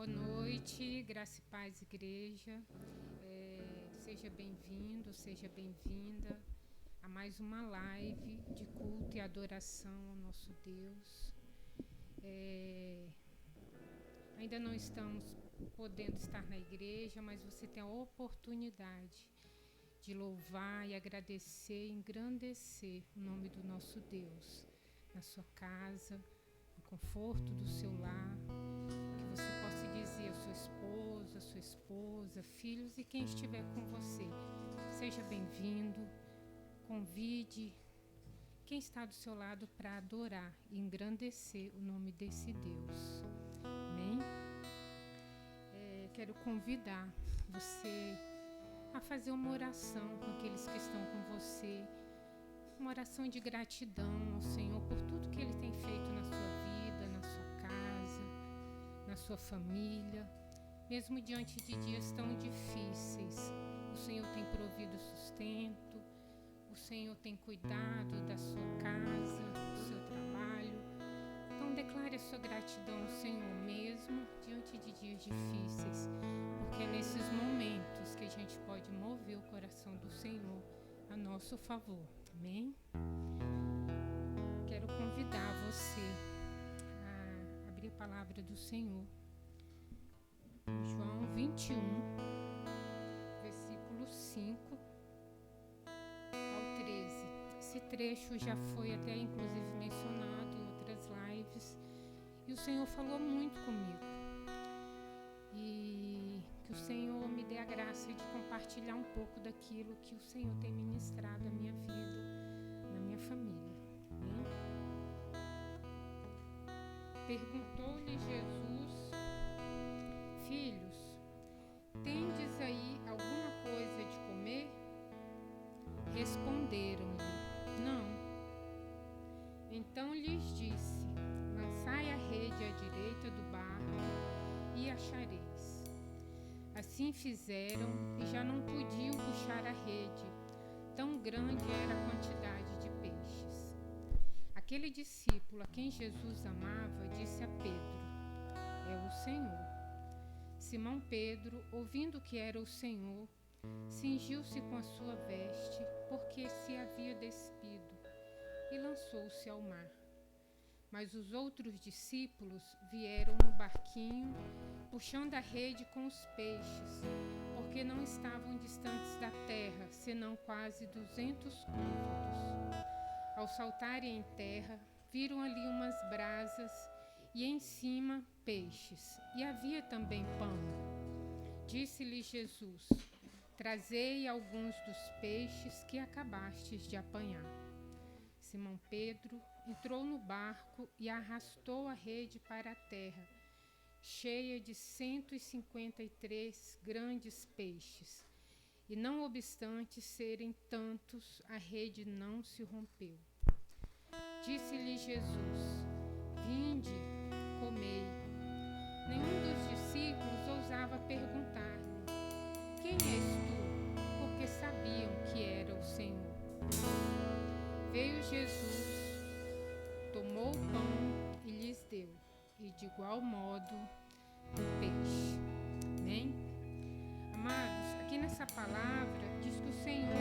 Boa noite, graça e paz, igreja. Seja bem-vindo, seja bem-vinda a mais uma live de culto e adoração ao nosso Deus. Ainda não estamos podendo estar na igreja, mas você tem a oportunidade de louvar e agradecer, engrandecer o nome do nosso Deus na sua casa, no conforto do seu lar, que você possa dizer à sua esposa, filhos e quem estiver com você, seja bem-vindo, convide quem está do seu lado para adorar e engrandecer o nome desse Deus. Amém? Quero convidar você a fazer uma oração com aqueles que estão com você, uma oração de gratidão ao Senhor por tudo que Ele tem feito na sua vida, na sua casa, na sua família. Mesmo diante de dias tão difíceis, o Senhor tem provido sustento, o Senhor tem cuidado da sua casa, do seu trabalho. Então declare a sua gratidão ao Senhor mesmo diante de dias difíceis, porque é nesses momentos que a gente pode mover o coração do Senhor a nosso favor. Amém? Quero convidar você a abrir a palavra do Senhor. João 21, versículo 5 ao 13. Esse trecho já foi até inclusive mencionado em outras lives e o Senhor falou muito comigo. E que o Senhor me dê a graça de compartilhar um pouco daquilo que o Senhor tem ministrado à minha vida, na minha família. Amém? Perguntou-lhe Jesus: Filhos, tendes aí alguma coisa de comer? Responderam-lhe: Não. Então lhes disse: Lançai a rede à direita do barco e achareis. Assim fizeram e já não podiam puxar a rede, tão grande era a quantidade de peixes. Aquele discípulo a quem Jesus amava disse a Pedro: É o Senhor. Simão Pedro, ouvindo que era o Senhor, cingiu-se com a sua veste, porque se havia despido, e lançou-se ao mar. Mas os outros discípulos vieram no barquinho, puxando a rede com os peixes, porque não estavam distantes da terra, senão quase 200 côvados. Ao saltarem em terra, viram ali umas brasas e em cima peixes, e havia também pão. Disse-lhe Jesus: Trazei alguns dos peixes que acabastes de apanhar. Simão Pedro entrou no barco e arrastou a rede para a terra, cheia de 153 grandes peixes. E não obstante serem tantos, a rede não se rompeu. Disse-lhe Jesus: Vinde, comei. Nenhum dos discípulos ousava perguntar-lhe: Quem és tu? Porque sabiam que era o Senhor. Veio Jesus, tomou o pão e lhes deu, e de igual modo o peixe. Amém? Amados, aqui nessa palavra diz que o Senhor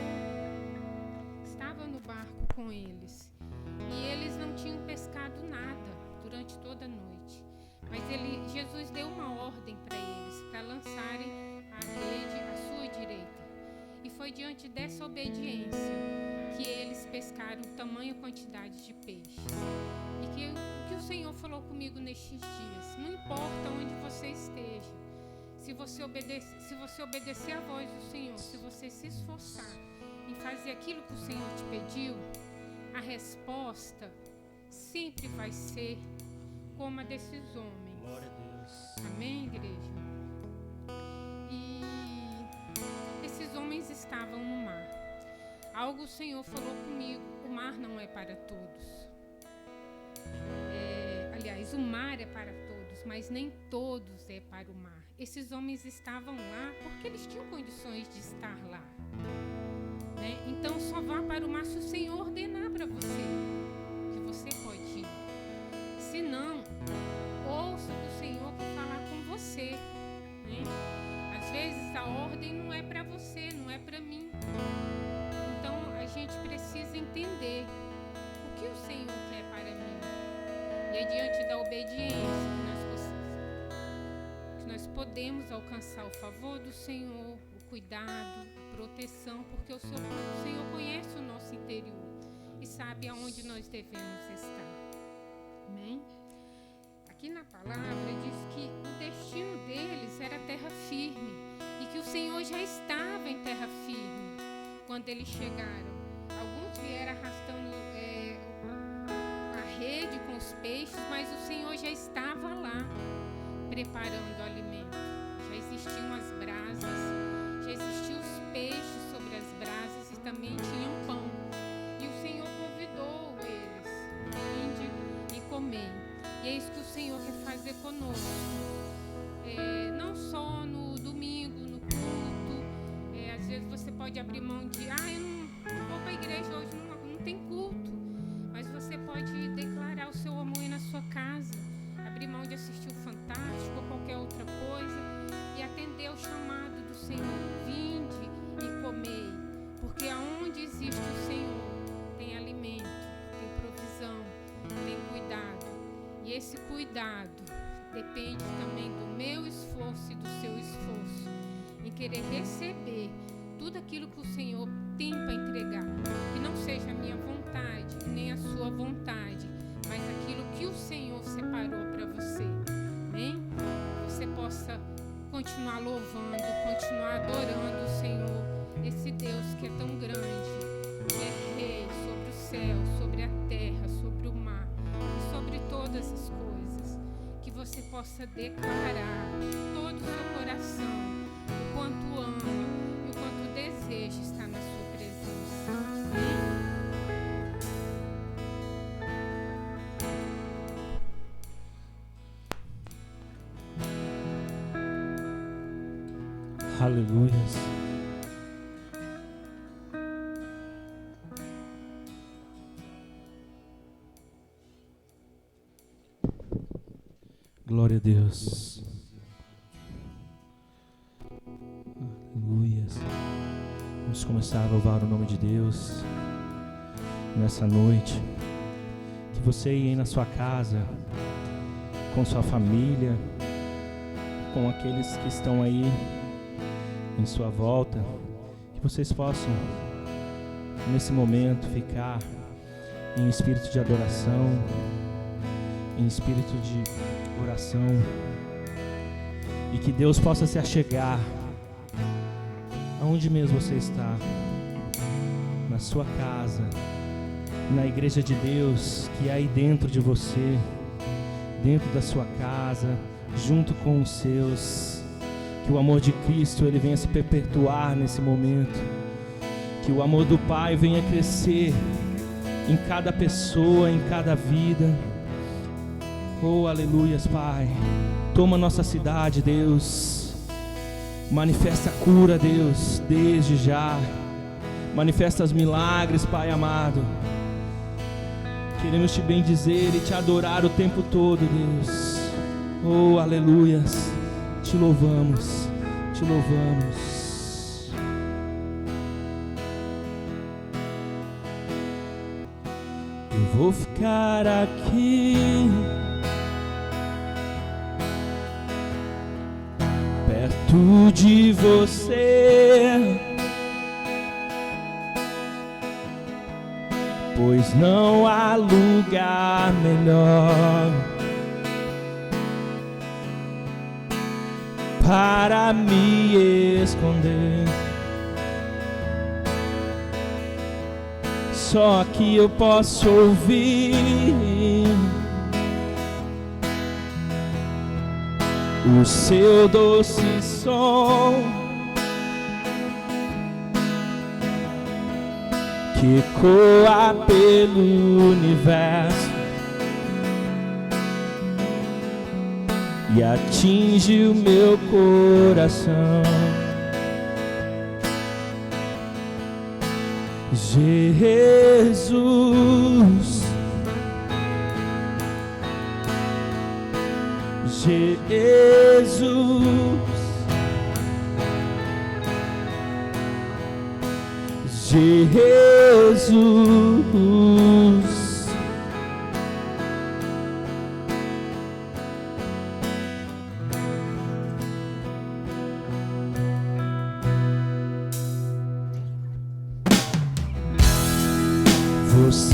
estava no barco com eles e eles não tinham pescado nada durante toda a noite. Mas Jesus deu uma ordem para eles, para lançarem a rede à sua direita. E foi diante dessa obediência que eles pescaram tamanha quantidade de peixes. E o que o Senhor falou comigo nestes dias: não importa onde você esteja, se você obedecer à voz do Senhor, se você se esforçar em fazer aquilo que o Senhor te pediu, a resposta sempre vai ser como a desses homens. Glória a Deus. Amém, igreja? E esses homens estavam no mar. Algo o Senhor falou comigo: o mar não é para todos. Aliás, o mar é para todos, mas nem todos é para o mar. Esses homens estavam lá porque eles tinham condições de estar lá, né? Então só vá para o mar se o Senhor ordenar para você que você pode ir. Se não, ouça o que o Senhor quer falar com você. podemos alcançar o favor do Senhor, o cuidado, a proteção, porque o Senhor conhece o nosso interior e sabe aonde nós devemos estar. Amém? Aqui na palavra diz que o destino deles era terra firme e que o Senhor já estava em terra firme quando eles chegaram. Alguns vieram arrastando a rede com os peixes, mas o Senhor já estava lá preparando o alimento. Já existiam as brasas, já existiam os peixes sobre as brasas e também tinham pão. E o Senhor convidou eles: vinde e comei. E é isso que o Senhor quer fazer conosco. Não só no domingo, no culto. Às vezes você pode abrir mão de: eu não vou para a igreja hoje, não tem culto. Mas você pode declarar o seu amor na sua casa, abrir mão de assistir o Fantástico ou qualquer outra coisa e atender o chamado do Senhor. Vinde e comei, porque aonde existe o Senhor tem alimento, tem provisão, tem cuidado. E esse cuidado depende também do meu esforço e do seu esforço em querer receber tudo aquilo que o Senhor tem para entregar. Que não seja a minha vontade, nem a sua vontade, mas aquilo que o Senhor separou para você. Amém? Você possa continuar louvando, continuar adorando o Senhor, esse Deus que é tão grande, que é Rei sobre o céu, sobre a terra, sobre o mar e sobre todas as coisas. Que você possa declarar todo o seu coração o quanto ama e o quanto deseja estar na sua presença. Amém? Aleluias. Glória a Deus. Aleluias. Vamos começar a louvar o nome de Deus nessa noite. Que você aí na sua casa, com sua família, com aqueles que estão aí em sua volta, que vocês possam nesse momento ficar em espírito de adoração, em espírito de oração, e que Deus possa se achegar aonde mesmo você está, na sua casa, na igreja de Deus que é aí dentro de você, dentro da sua casa, junto com os seus. Que o amor de Cristo ele venha se perpetuar nesse momento. Que o amor do Pai venha crescer em cada pessoa, em cada vida. Oh, aleluias, Pai. Toma nossa cidade, Deus. Manifesta a cura, Deus, desde já. Manifesta os milagres, Pai amado. Queremos te bendizer e te adorar o tempo todo, Deus. Oh, aleluias. Te louvamos, te louvamos. Eu vou ficar aqui, perto de você, pois não há lugar melhor para me esconder. Só aqui eu posso ouvir o seu doce som que ecoa pelo universo e atinge o meu coração. Jesus, Jesus, Jesus.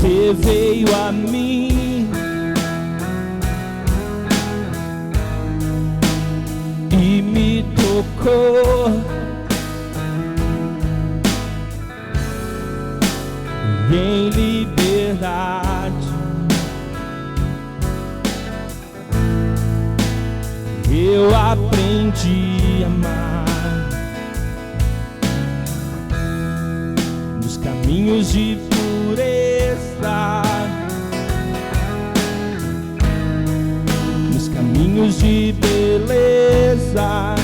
Você veio a mim e me tocou. Em liberdade eu aprendi a amar nos caminhos de pureza, nos caminhos de beleza.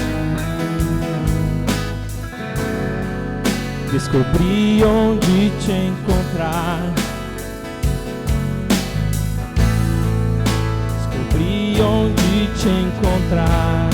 Descobri onde te encontrar. Descobri onde te encontrar.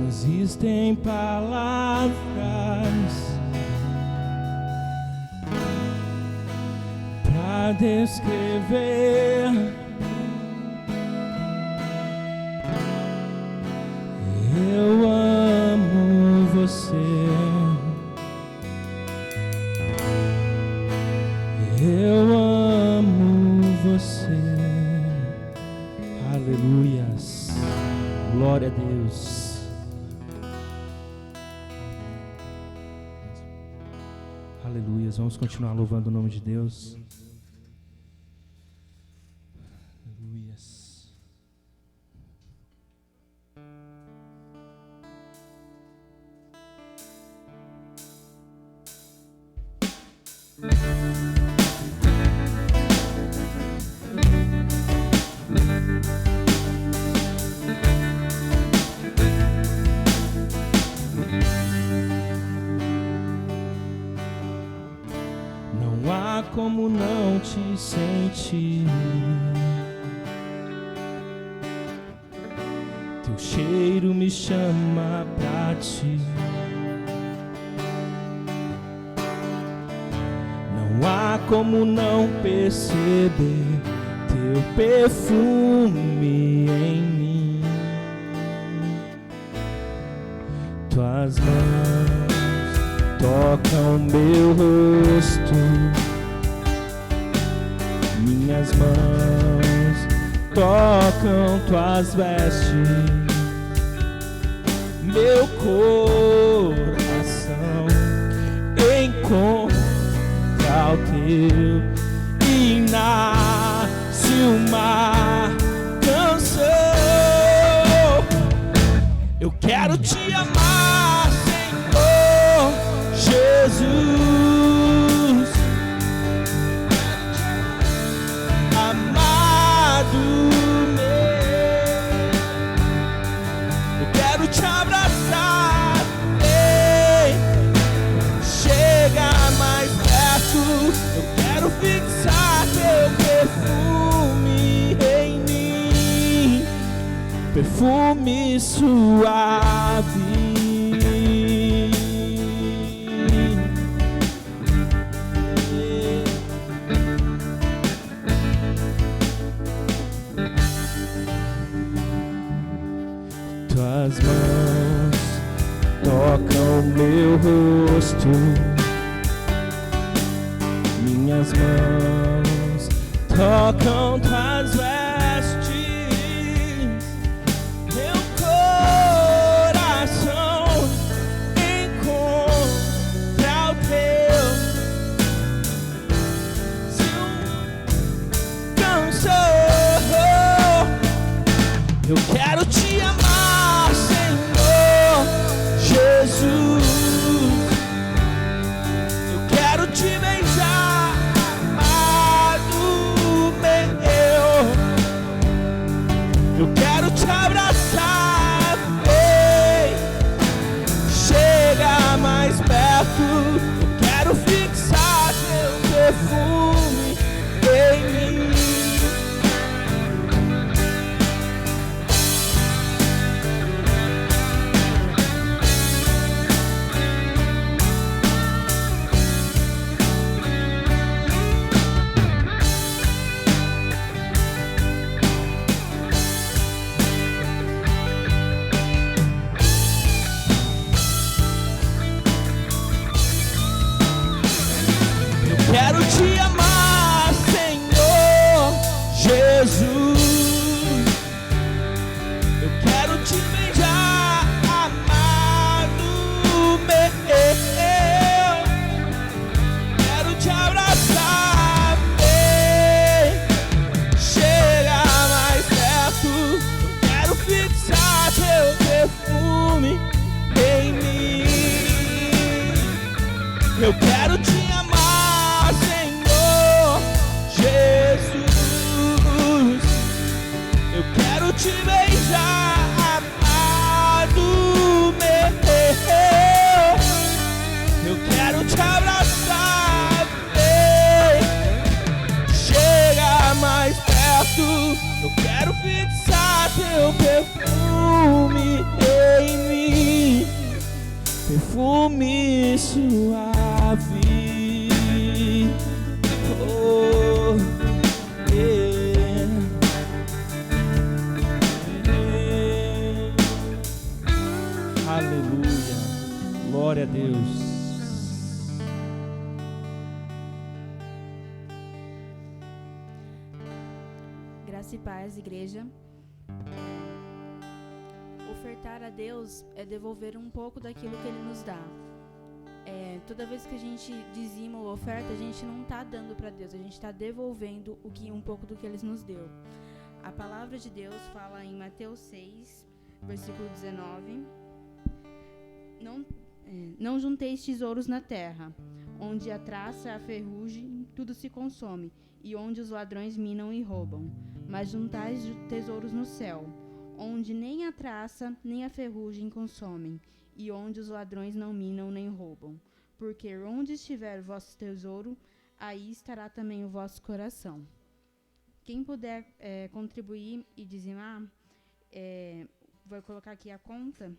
Existem palavras para descrever eu amo você, eu amo você. Aleluias, glória a Deus. Aleluias, vamos continuar louvando o nome de Deus. Aleluias. Como não te sentir, teu cheiro me chama pra ti. Não há como não perceber teu perfume em mim. Tuas mãos tocam meu rosto, minhas mãos tocam tuas vestes, meu coração encontra o teu e nasce uma canção. Eu quero te amar, Senhor Jesus, amado meu. Eu quero te abraçar, ei, chega mais perto. Eu quero fixar teu perfume em mim, perfume suave. Tuas mãos tocam meu rosto, minhas mãos tocam tuas vestes, meu coração encontra o teu canção. Eu quero te amar, Senhor Jesus. Eu quero te beijar, amado meu. Eu quero te abraçar, ei, chega mais perto. Eu quero fixar teu perfume em mim. Quero te amar, Senhor Jesus. Eu quero te beijar, amado meu. Quero te abraçar, ei, chega mais perto. Eu quero fixar teu perfume em mim. Eu quero te amar, Senhor Jesus. Eu quero te beijar, amado meu. Eu quero te abraçar, ei, chega mais perto. Eu quero fixar teu perfume em mim, perfume suave. Oh, yeah. Aleluia, glória a Deus. Graça e paz, igreja. Ofertar a Deus é devolver um pouco daquilo que Ele nos dá. Toda vez que a gente dizima ou oferta, a gente não está dando para Deus, a gente está devolvendo um pouco do que Ele nos deu. A palavra de Deus fala em Mateus 6, versículo 19: Não junteis tesouros na terra, onde a traça e a ferrugem tudo se consome, e onde os ladrões minam e roubam. Mas juntais tesouros no céu, onde nem a traça nem a ferrugem consomem, e onde os ladrões não minam nem roubam. Porque onde estiver o vosso tesouro, aí estará também o vosso coração. Quem puder contribuir e dizimar, vou colocar aqui a conta.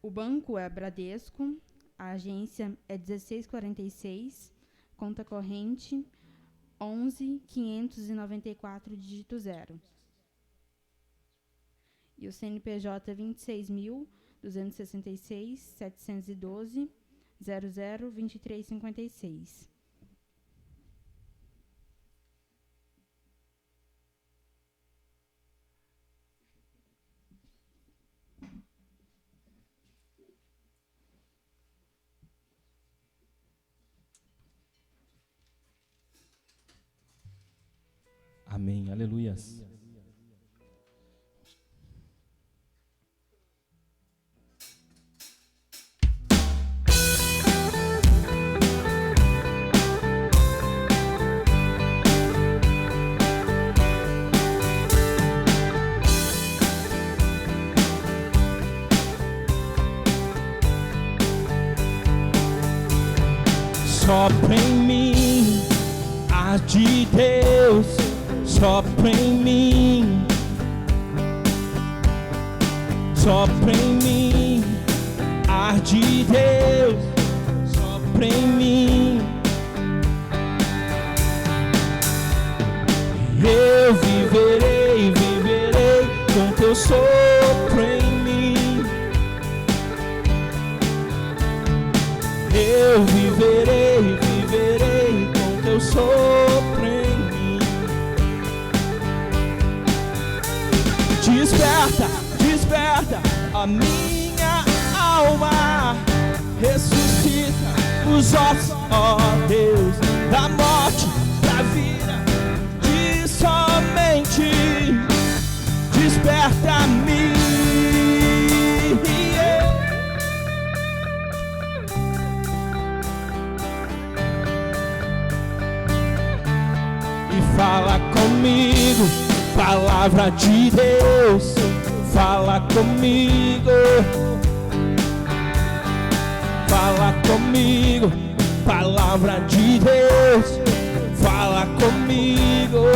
O banco é Bradesco, a agência é 1646, conta corrente 11.594, dígito 0. E o CNPJ é 26.266.712.002356. Amém. Aleluias. Sopra em mim, ar de Deus, sopra em mim, sopra em mim, ar de Deus, sopra em mim. Eu viverei, viverei com teu sopro em mim. Eu viverei, viverei com teu sopro em mim. Desperta, desperta a minha alma, ressuscita os ossos, ó Deus, da morte pra vida, de somente desperta-me. Fala comigo, palavra de Deus, fala comigo, fala comigo, palavra de Deus, fala comigo.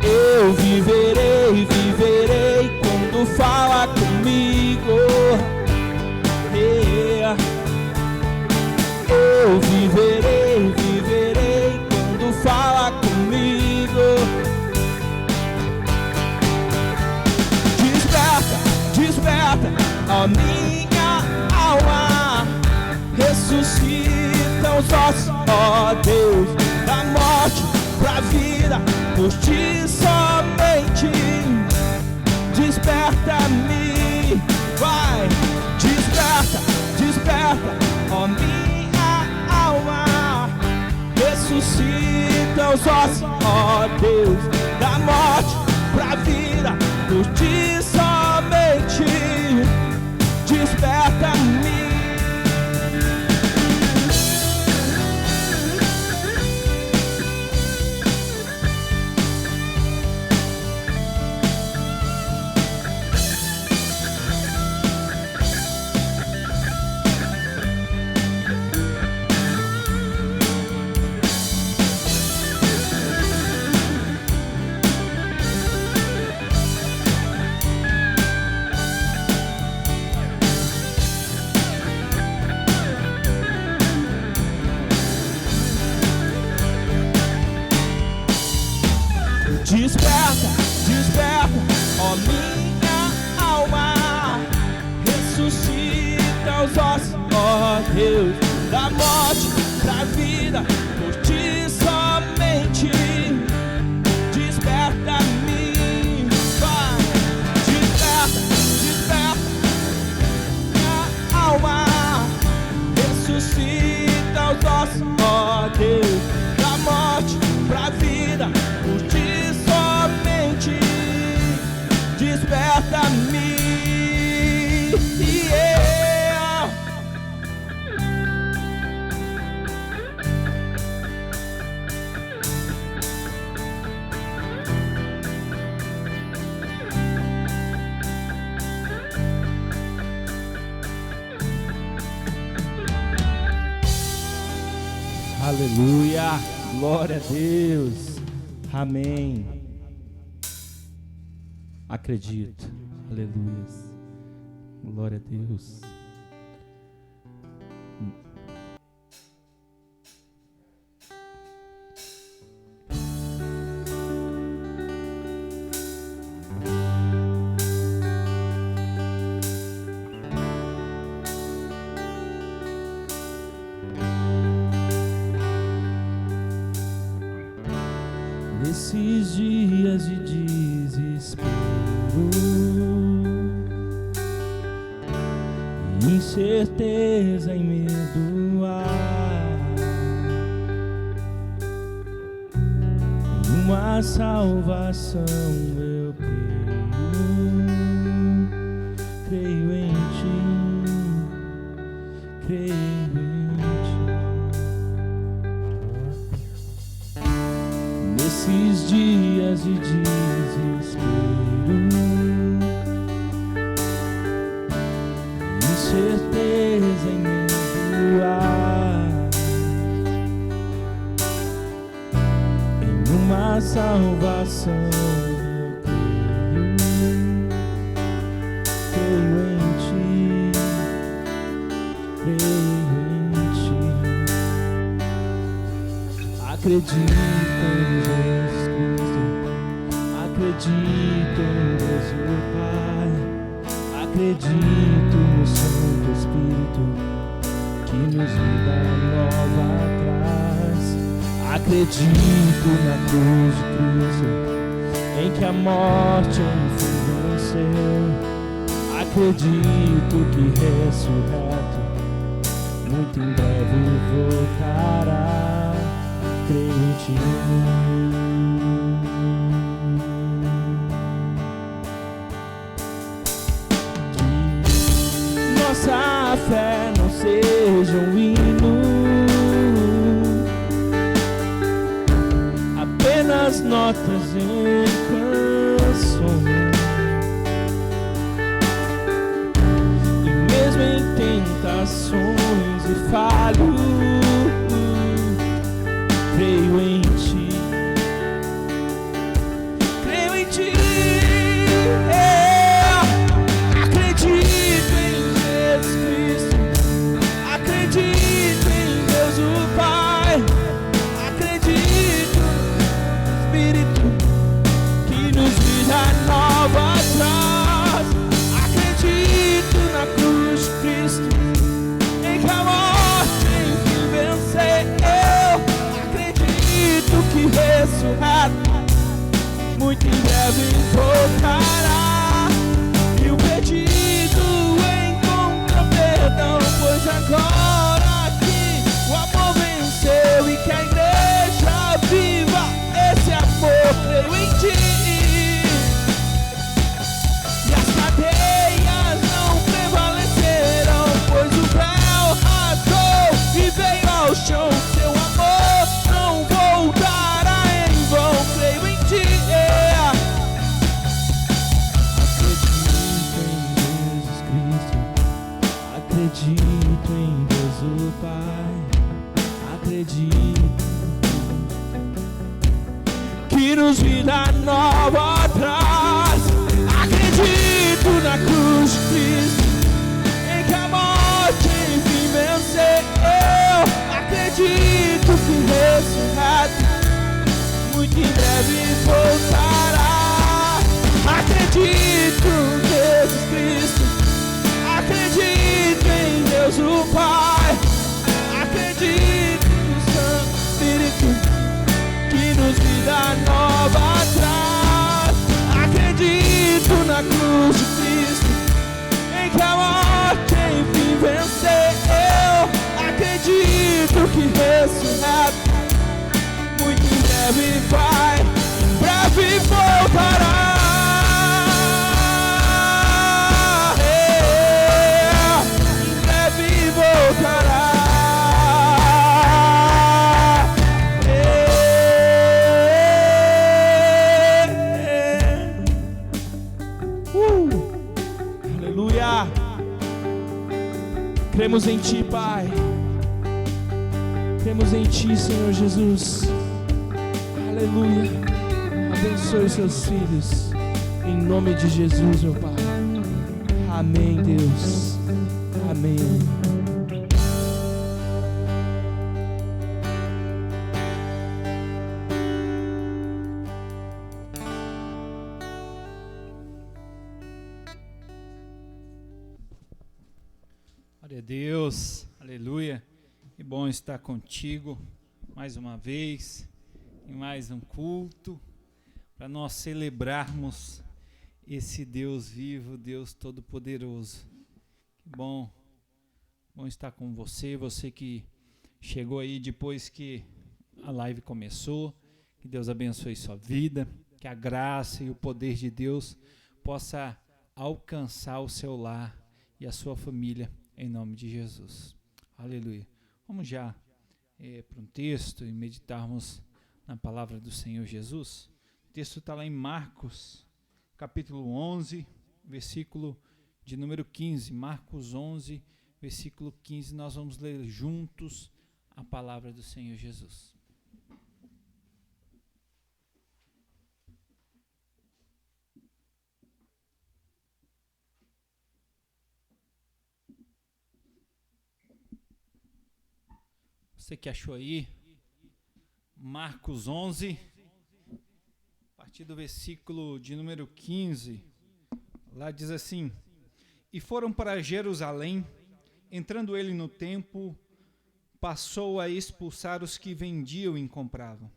Eu viverei, viverei quando fala comigo. Eu viverei, viverei quando fala comigo. Desperta, desperta a minha alma, ressuscita os ossos, ó Deus, da morte pra vida, por ti somente. Desperta-me, vai, desperta, desperta, ó minha alma, ressuscita os ossos, ó Deus, da morte pra vida, por ti somente. Desperta-me. Desperta, desperta, ó minha alma, ressuscita os ossos, ó Deus, da morte pra vida, por ti somente. Desperta-me, vai, desperta, desperta, minha alma, ressuscita os ossos, ó Deus, da morte pra vida, por ti somente. Desperta-me, yeah. Aleluia, glória a Deus, amém. Acredito, aleluia, glória a Deus. Nesses dias de desespero, incerteza e medo, uma salvação eu creio em ti, creio em ti. Nesses dias de desespero, incerteza em meu ar, em uma salvação eu creio em ti, creio em ti. Acredito em Jesus Cristo, acredito em Deus o Pai, acredito no Santo Espírito que nos dá nova atrás. Acredito na cruz de Cristo, em que a morte enfim venceu. Acredito que ressurreto muito em breve voltará. Creio em ti. Que nossa fé não seja um hino, apenas notas em canções, e mesmo em tentações e falho, creio em ti, creio em ti. Acredito em Jesus Cristo, acredito em Deus o Pai, acredito no Espírito que nos dá nova atrás. Acredito na cruz de Cristo, em que a morte enfim venceu. Acredito que ressurreto muito em breve voltará. E o pedido encontra perdão, pois agora que o amor venceu e que a igreja viva esse amor, creio em ti. E as cadeias não prevalecerão, pois o véu rasgou e veio ao chão. Seu amor não voltará em vão, creio em ti. Acredito em Deus o Pai, acredito que nos vida nova traz. Acredito na cruz de Cristo, em que a morte enfim venceu. Acredito que ressurreto muito em breve voltará. Acredito em Jesus Cristo, acredito em Deus o Pai, acredito no Santo Espírito que nos dá nova atrás. Acredito na cruz de Cristo, em que a morte enfim venceu. Acredito que ressurreto muito em breve vai, em breve voltará. Aleluia. Cremos em ti, Pai. Cremos em ti, Senhor Jesus. Aleluia. Abençoe seus filhos em nome de Jesus, meu Pai. Amém, Deus. Amém. Glória a Deus, aleluia. Que bom estar contigo mais uma vez, em mais um culto, para nós celebrarmos esse Deus vivo, Deus Todo-Poderoso. Que bom estar com você, você que chegou aí depois que a live começou. Que Deus abençoe sua vida, que a graça e o poder de Deus possa alcançar o seu lar e a sua família, em nome de Jesus. Aleluia. Vamos já para um texto e meditarmos na palavra do Senhor Jesus. O texto está lá em Marcos, capítulo 11, versículo de número 15. Marcos 11, versículo 15. Nós vamos ler juntos a palavra do Senhor Jesus. Você que achou aí, Marcos 11, a partir do versículo de número 15, lá diz assim: E foram para Jerusalém, entrando ele no templo, passou a expulsar os que vendiam e compravam.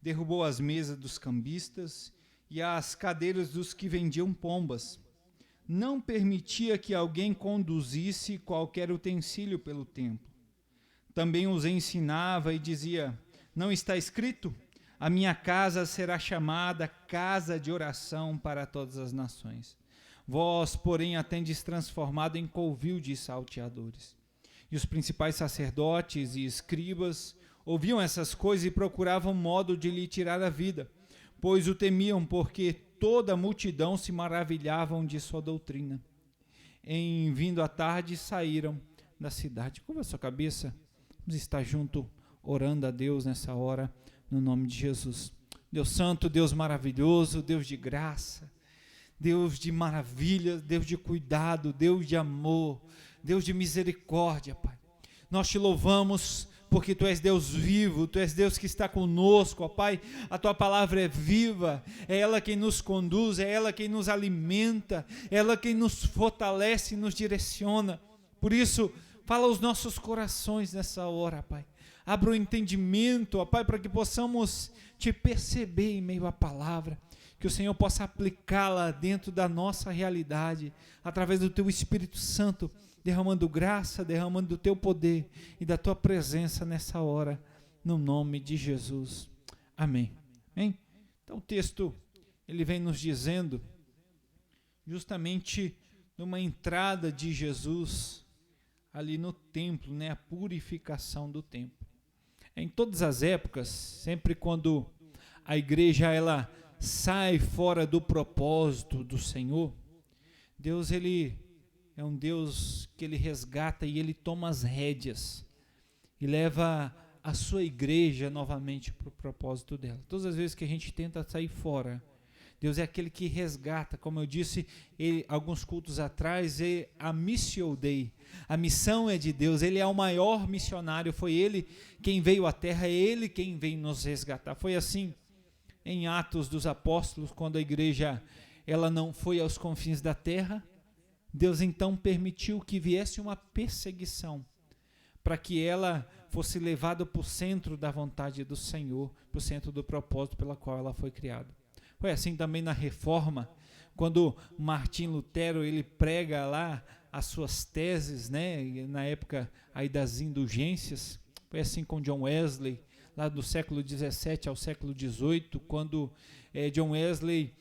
Derrubou as mesas dos cambistas e as cadeiras dos que vendiam pombas. Não permitia que alguém conduzisse qualquer utensílio pelo templo. Também os ensinava e dizia: Não está escrito? A minha casa será chamada casa de oração para todas as nações. Vós, porém, a tendes transformado em covil de salteadores. E os principais sacerdotes e escribas ouviam essas coisas e procuravam modo de lhe tirar a vida, pois o temiam, porque toda a multidão se maravilhavam de sua doutrina. Em vindo a tarde, saíram da cidade. Curva a sua cabeça. Vamos estar junto, orando a Deus nessa hora, no nome de Jesus. Deus santo, Deus maravilhoso, Deus de graça, Deus de maravilhas, Deus de cuidado, Deus de amor, Deus de misericórdia, Pai. Nós te louvamos porque Tu és Deus vivo, Tu és Deus que está conosco, ó Pai. A Tua palavra é viva, é ela quem nos conduz, é ela quem nos alimenta, é ela quem nos fortalece e nos direciona. Por isso, fala aos nossos corações nessa hora, Pai. Abra o entendimento, ó Pai, para que possamos Te perceber em meio à palavra. Que o Senhor possa aplicá-la dentro da nossa realidade, através do Teu Espírito Santo, derramando graça, derramando do Teu poder e da Tua presença nessa hora, no nome de Jesus. Amém. Amém? Então o texto, ele vem nos dizendo, justamente numa entrada de Jesus, ali no templo, né, a purificação do templo. Em todas as épocas, sempre quando a igreja ela sai fora do propósito do Senhor, Deus ele é um Deus que ele resgata e ele toma as rédeas e leva a sua igreja novamente para o propósito dela. Todas as vezes que a gente tenta sair fora, Deus é aquele que resgata, como eu disse alguns cultos atrás, a Missio Dei. A missão é de Deus, Ele é o maior missionário, foi Ele quem veio à terra, é Ele quem veio nos resgatar. Foi assim em Atos dos Apóstolos, quando a igreja ela não foi aos confins da terra, Deus então permitiu que viesse uma perseguição, para que ela fosse levada para o centro da vontade do Senhor, para o centro do propósito pela qual ela foi criada. Foi assim também na Reforma, quando Martim Lutero ele prega lá as suas teses, né, na época aí das indulgências. Foi assim com John Wesley, lá do século 17 ao século 18, quando John Wesley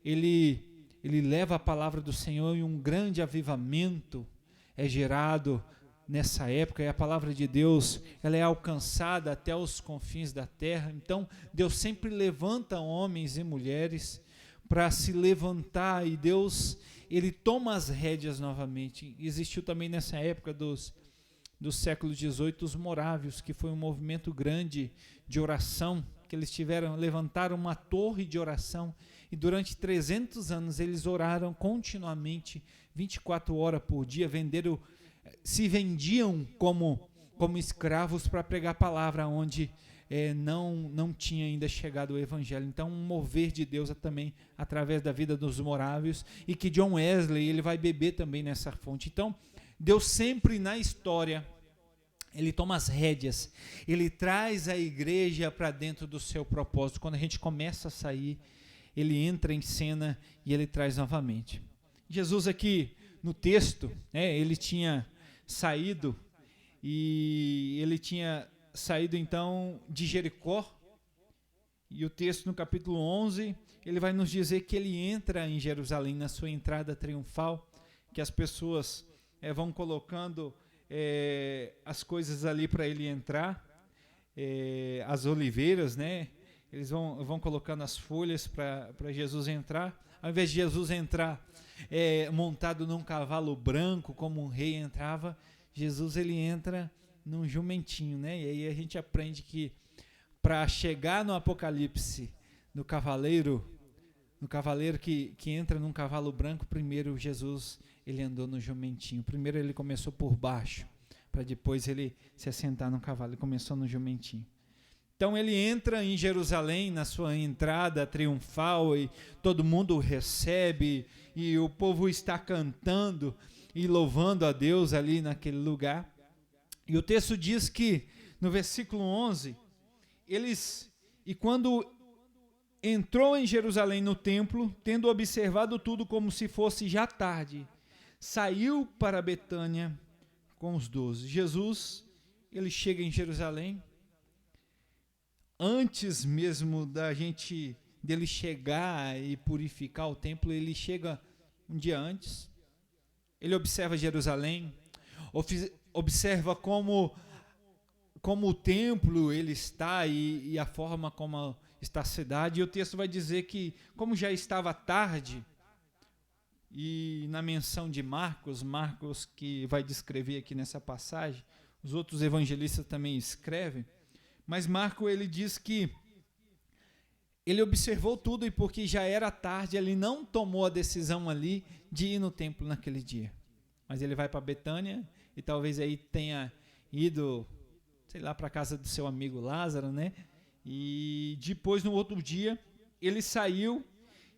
ele leva a palavra do Senhor e um grande avivamento é gerado nessa época, e a palavra de Deus ela é alcançada até os confins da terra. Então Deus sempre levanta homens e mulheres para se levantar, e Deus ele toma as rédeas novamente. Existiu também nessa época do século XVIII os morávios, que foi um movimento grande de oração, que eles levantaram uma torre de oração, e durante 300 anos eles oraram continuamente, 24 horas por dia, se vendiam como escravos para pregar a palavra onde não tinha ainda chegado o evangelho. Então um mover de Deus também através da vida dos morávios, e que John Wesley ele vai beber também nessa fonte. Então Deus sempre na história ele toma as rédeas, ele traz a igreja para dentro do seu propósito. Quando a gente começa a sair, ele entra em cena e ele traz novamente. Jesus aqui no texto, ele tinha saído então de Jericó, E o texto no capítulo 11, ele vai nos dizer que ele entra em Jerusalém na sua entrada triunfal, que as pessoas vão colocando as coisas ali para ele entrar, as oliveiras, né? Eles vão colocando as folhas para Jesus entrar. Ao invés de Jesus entrar montado num cavalo branco, como um rei entrava, Jesus ele entra num jumentinho, né? E aí a gente aprende que para chegar no Apocalipse, no cavaleiro que entra num cavalo branco, primeiro Jesus ele andou no jumentinho. Primeiro ele começou por baixo, para depois ele se assentar no cavalo. Ele começou no jumentinho. Então ele entra em Jerusalém na sua entrada triunfal e todo mundo o recebe e o povo está cantando e louvando a Deus ali naquele lugar. E o texto diz que no versículo 11, quando entrou em Jerusalém no templo, tendo observado tudo como se fosse já tarde, saiu para Betânia com os 12. Jesus, ele chega em Jerusalém. Antes mesmo dele chegar e purificar o templo, ele chega um dia antes. Ele observa Jerusalém, observa como o templo ele está e a forma como está a cidade. E o texto vai dizer que, como já estava tarde, e na menção de Marcos que vai descrever aqui nessa passagem, os outros evangelistas também escrevem, mas Marcos ele diz que ele observou tudo e porque já era tarde, ele não tomou a decisão ali de ir no templo naquele dia. Mas ele vai para Betânia e talvez aí tenha ido, sei lá, para a casa do seu amigo Lázaro, né? E depois, no outro dia, ele saiu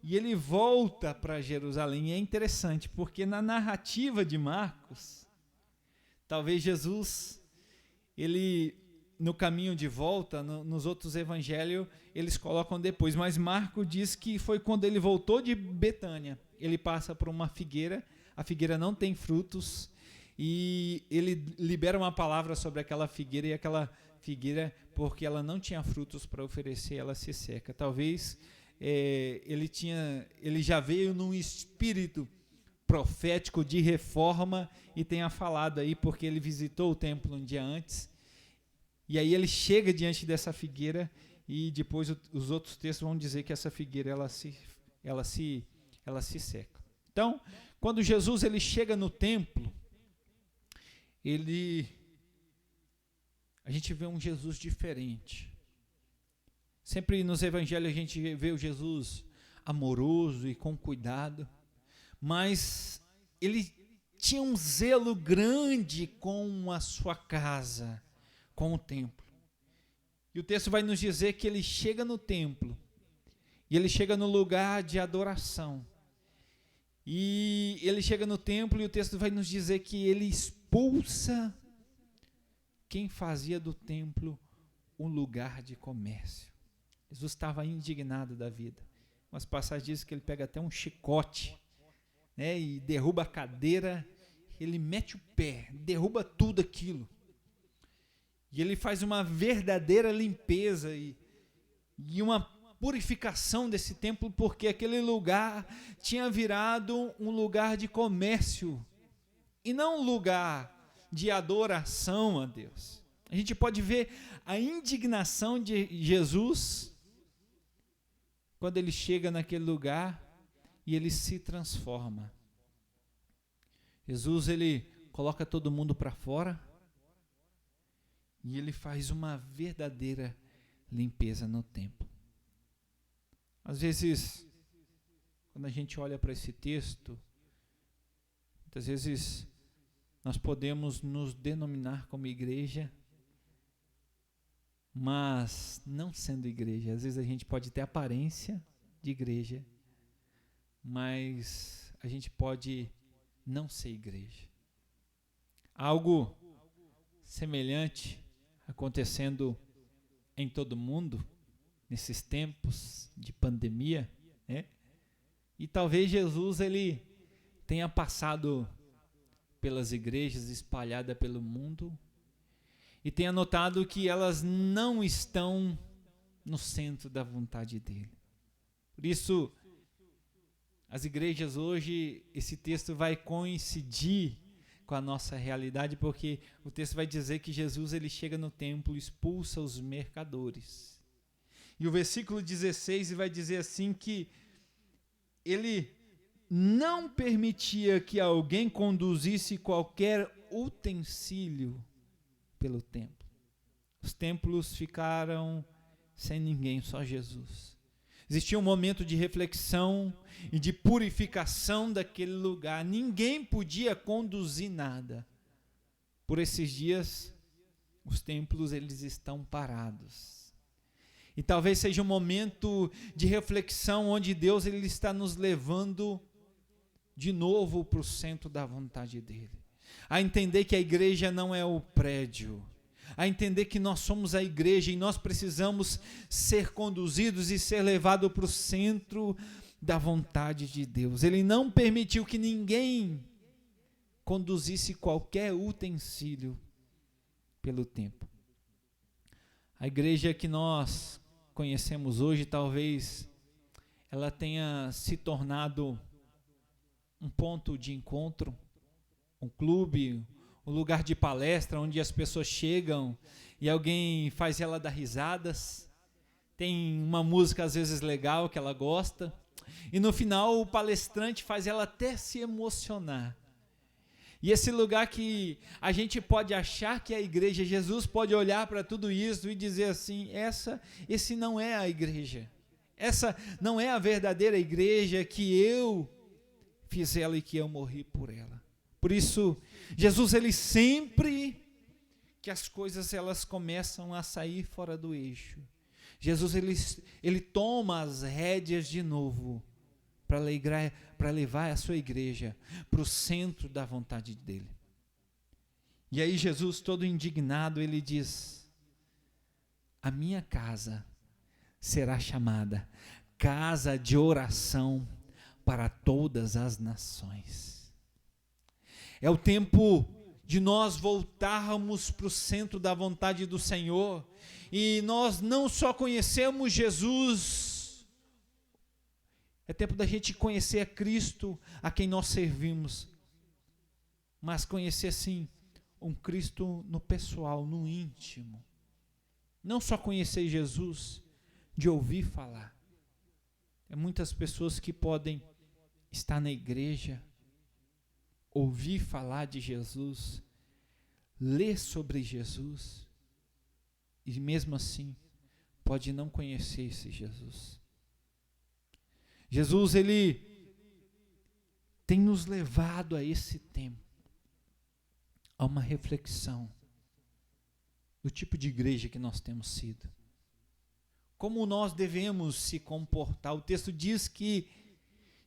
e ele volta para Jerusalém. E é interessante, porque na narrativa de Marcos, talvez Jesus, ele, no caminho de volta, nos outros evangelhos, eles colocam depois. Mas Marcos diz que foi quando ele voltou de Betânia. Ele passa por uma figueira, a figueira não tem frutos, e ele libera uma palavra sobre aquela figueira, e aquela figueira, porque ela não tinha frutos para oferecer, ela se seca. Talvez ele já veio num espírito profético de reforma e tenha falado aí, porque ele visitou o templo um dia antes, e aí ele chega diante dessa figueira, e depois os outros textos vão dizer que essa figueira ela se seca. Então, quando Jesus ele chega no templo, a gente vê um Jesus diferente. Sempre nos evangelhos a gente vê o Jesus amoroso e com cuidado, mas ele tinha um zelo grande com a sua casa, com o templo. E o texto vai nos dizer que ele chega no templo, e ele chega no lugar de adoração. E ele chega no templo e o texto vai nos dizer que ele expulsa quem fazia do templo um lugar de comércio. Jesus estava indignado da vida. Umas passagens dizem que ele pega até um chicote, né, e derruba a cadeira, ele mete o pé, derruba tudo aquilo. E ele faz uma verdadeira limpeza e uma purificação desse templo, porque aquele lugar tinha virado um lugar de comércio e não um lugar de adoração a Deus. A gente pode ver a indignação de Jesus quando ele chega naquele lugar e ele se transforma. Jesus ele coloca todo mundo para fora e ele faz uma verdadeira limpeza no templo. Às vezes, quando a gente olha para esse texto, muitas vezes nós podemos nos denominar como igreja, mas não sendo igreja. Às vezes a gente pode ter aparência de igreja, mas a gente pode não ser igreja. Algo semelhante acontecendo em todo mundo, nesses tempos de pandemia, né? E talvez Jesus ele tenha passado pelas igrejas espalhadas pelo mundo e tenha notado que elas não estão no centro da vontade dele. Por isso, as igrejas hoje, esse texto vai coincidir com a nossa realidade, porque o texto vai dizer que Jesus ele chega no templo e expulsa os mercadores. E o versículo 16 vai dizer assim que ele não permitia que alguém conduzisse qualquer utensílio pelo templo. Os templos ficaram sem ninguém, só Jesus. Existia um momento de reflexão e de purificação daquele lugar. Ninguém podia conduzir nada. Por esses dias, os templos eles estão parados. E talvez seja um momento de reflexão onde Deus ele está nos levando de novo para o centro da vontade dele. A entender que a igreja não é o prédio. A entender que nós somos a igreja e nós precisamos ser conduzidos e ser levados para o centro da vontade de Deus. Ele não permitiu que ninguém conduzisse qualquer utensílio pelo templo. A igreja que nós conhecemos hoje, talvez ela tenha se tornado um ponto de encontro, um clube, um lugar de palestra onde as pessoas chegam e alguém faz ela dar risadas, tem uma música às vezes legal que ela gosta, e no final o palestrante faz ela até se emocionar. E esse lugar que a gente pode achar que é a igreja, Jesus pode olhar para tudo isso e dizer assim, esse não é a igreja, essa não é a verdadeira igreja que eu fiz ela e que eu morri por ela. Por isso, Jesus, ele sempre que as coisas elas começam a sair fora do eixo, Jesus, ele toma as rédeas de novo para levar a sua igreja para o centro da vontade dele. E aí Jesus, todo indignado, ele diz, a minha casa será chamada casa de oração para todas as nações. É o tempo de nós voltarmos para o centro da vontade do Senhor, e nós não só conhecemos Jesus, é tempo da gente conhecer a Cristo, a quem nós servimos, mas conhecer sim, um Cristo no pessoal, no íntimo, não só conhecer Jesus, de ouvir falar. É muitas pessoas que podem estar na igreja, ouvir falar de Jesus, ler sobre Jesus, e mesmo assim, pode não conhecer esse Jesus. Jesus, ele tem nos levado a esse tempo, a uma reflexão do tipo de igreja que nós temos sido. Como nós devemos se comportar. O texto diz que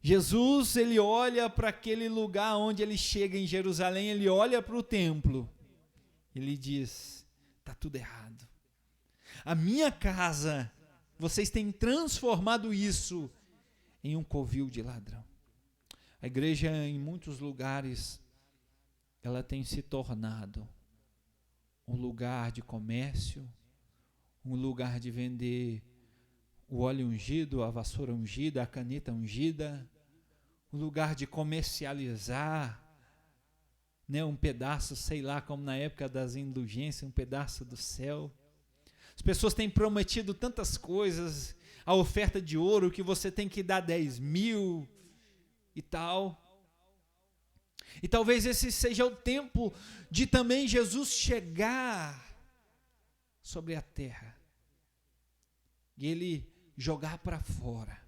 Jesus, ele olha para aquele lugar onde ele chega em Jerusalém, ele olha para o templo, ele diz, está tudo errado. A minha casa, vocês têm transformado isso em um covil de ladrão. A igreja em muitos lugares, ela tem se tornado um lugar de comércio, um lugar de vender o óleo ungido, a vassoura ungida, a caneta ungida, um lugar de comercializar, né, um pedaço, sei lá, como na época das indulgências, um pedaço do céu. As pessoas têm prometido tantas coisas, a oferta de ouro que você tem que dar 10 mil e tal. E talvez esse seja o tempo de também Jesus chegar sobre a terra e ele jogar para fora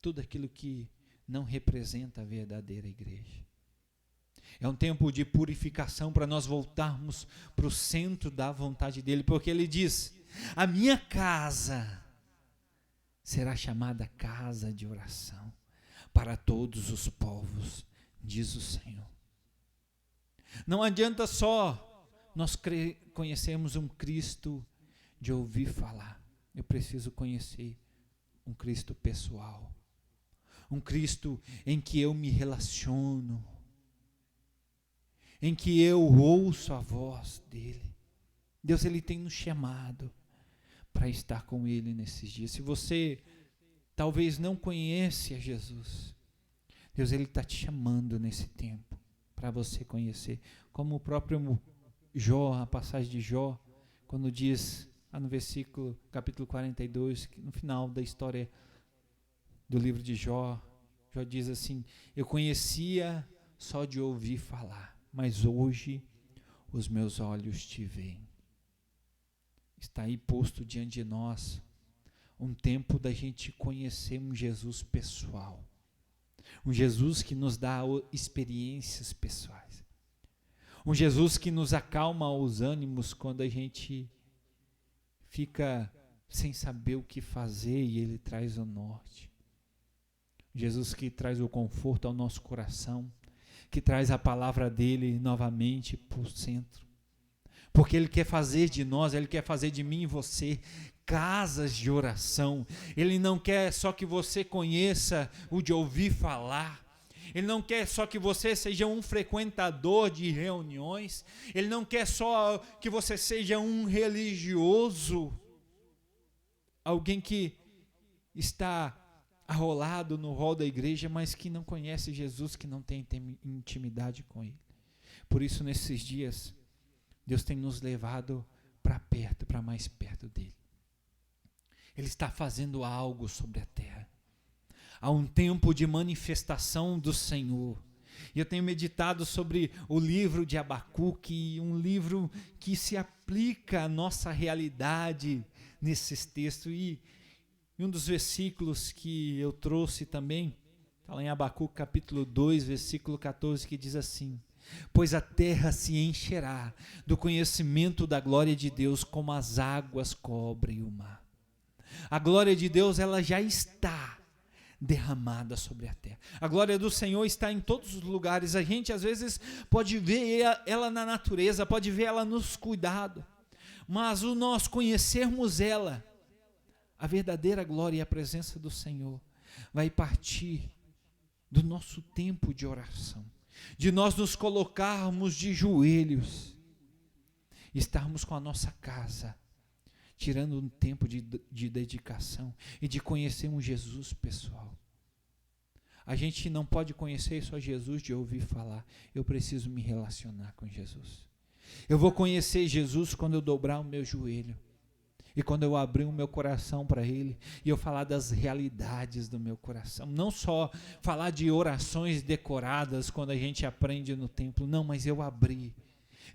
tudo aquilo que não representa a verdadeira igreja. É um tempo de purificação para nós voltarmos para o centro da vontade dele, porque ele diz, a minha casa será chamada casa de oração para todos os povos, diz o Senhor. Não adianta só nós conhecermos um Cristo de ouvir falar. Eu preciso conhecer um Cristo pessoal, um Cristo em que eu me relaciono, em que eu ouço a voz dele. Deus, ele tem nos chamado para estar com Ele nesses dias. Se você talvez não conhece a Jesus, Deus Ele está te chamando nesse tempo para você conhecer. Como o próprio Jó, a passagem de Jó, quando diz lá no versículo, capítulo 42, que no final da história do livro de Jó, Jó diz assim: eu conhecia só de ouvir falar, mas hoje os meus olhos te veem. Está aí posto diante de nós um tempo da gente conhecer um Jesus pessoal, um Jesus que nos dá experiências pessoais, um Jesus que nos acalma os ânimos quando a gente fica sem saber o que fazer e Ele traz o norte. Jesus que traz o conforto ao nosso coração, que traz a palavra dele novamente para o centro. Porque Ele quer fazer de nós, Ele quer fazer de mim e você casas de oração. Ele não quer só que você conheça o de ouvir falar. Ele não quer só que você seja um frequentador de reuniões. Ele não quer só que você seja um religioso, alguém que está arrolado no hall da igreja, mas que não conhece Jesus, que não tem intimidade com Ele. Por isso, nesses dias, Deus tem nos levado para perto, para mais perto dEle. Ele está fazendo algo sobre a terra. Há um tempo de manifestação do Senhor. E eu tenho meditado sobre o livro de Abacuque, um livro que se aplica à nossa realidade nesses textos. E um dos versículos que eu trouxe também, está lá em Abacuque capítulo 2, versículo 14, que diz assim: pois a terra se encherá do conhecimento da glória de Deus, como as águas cobrem o mar. A glória de Deus, ela já está derramada sobre a terra. A glória do Senhor está em todos os lugares. A gente às vezes pode ver ela na natureza, pode ver ela nos cuidados, mas o nós conhecermos ela, a verdadeira glória e a presença do Senhor, vai partir do nosso tempo de oração, de nós nos colocarmos de joelhos, estarmos com a nossa casa, tirando um tempo de dedicação e de conhecer um Jesus pessoal. A gente não pode conhecer só Jesus de ouvir falar. Eu preciso me relacionar com Jesus. Eu vou conhecer Jesus quando eu dobrar o meu joelho e quando eu abrir o meu coração para Ele e eu falar das realidades do meu coração. Não só falar de orações decoradas quando a gente aprende no templo, não, mas eu abrir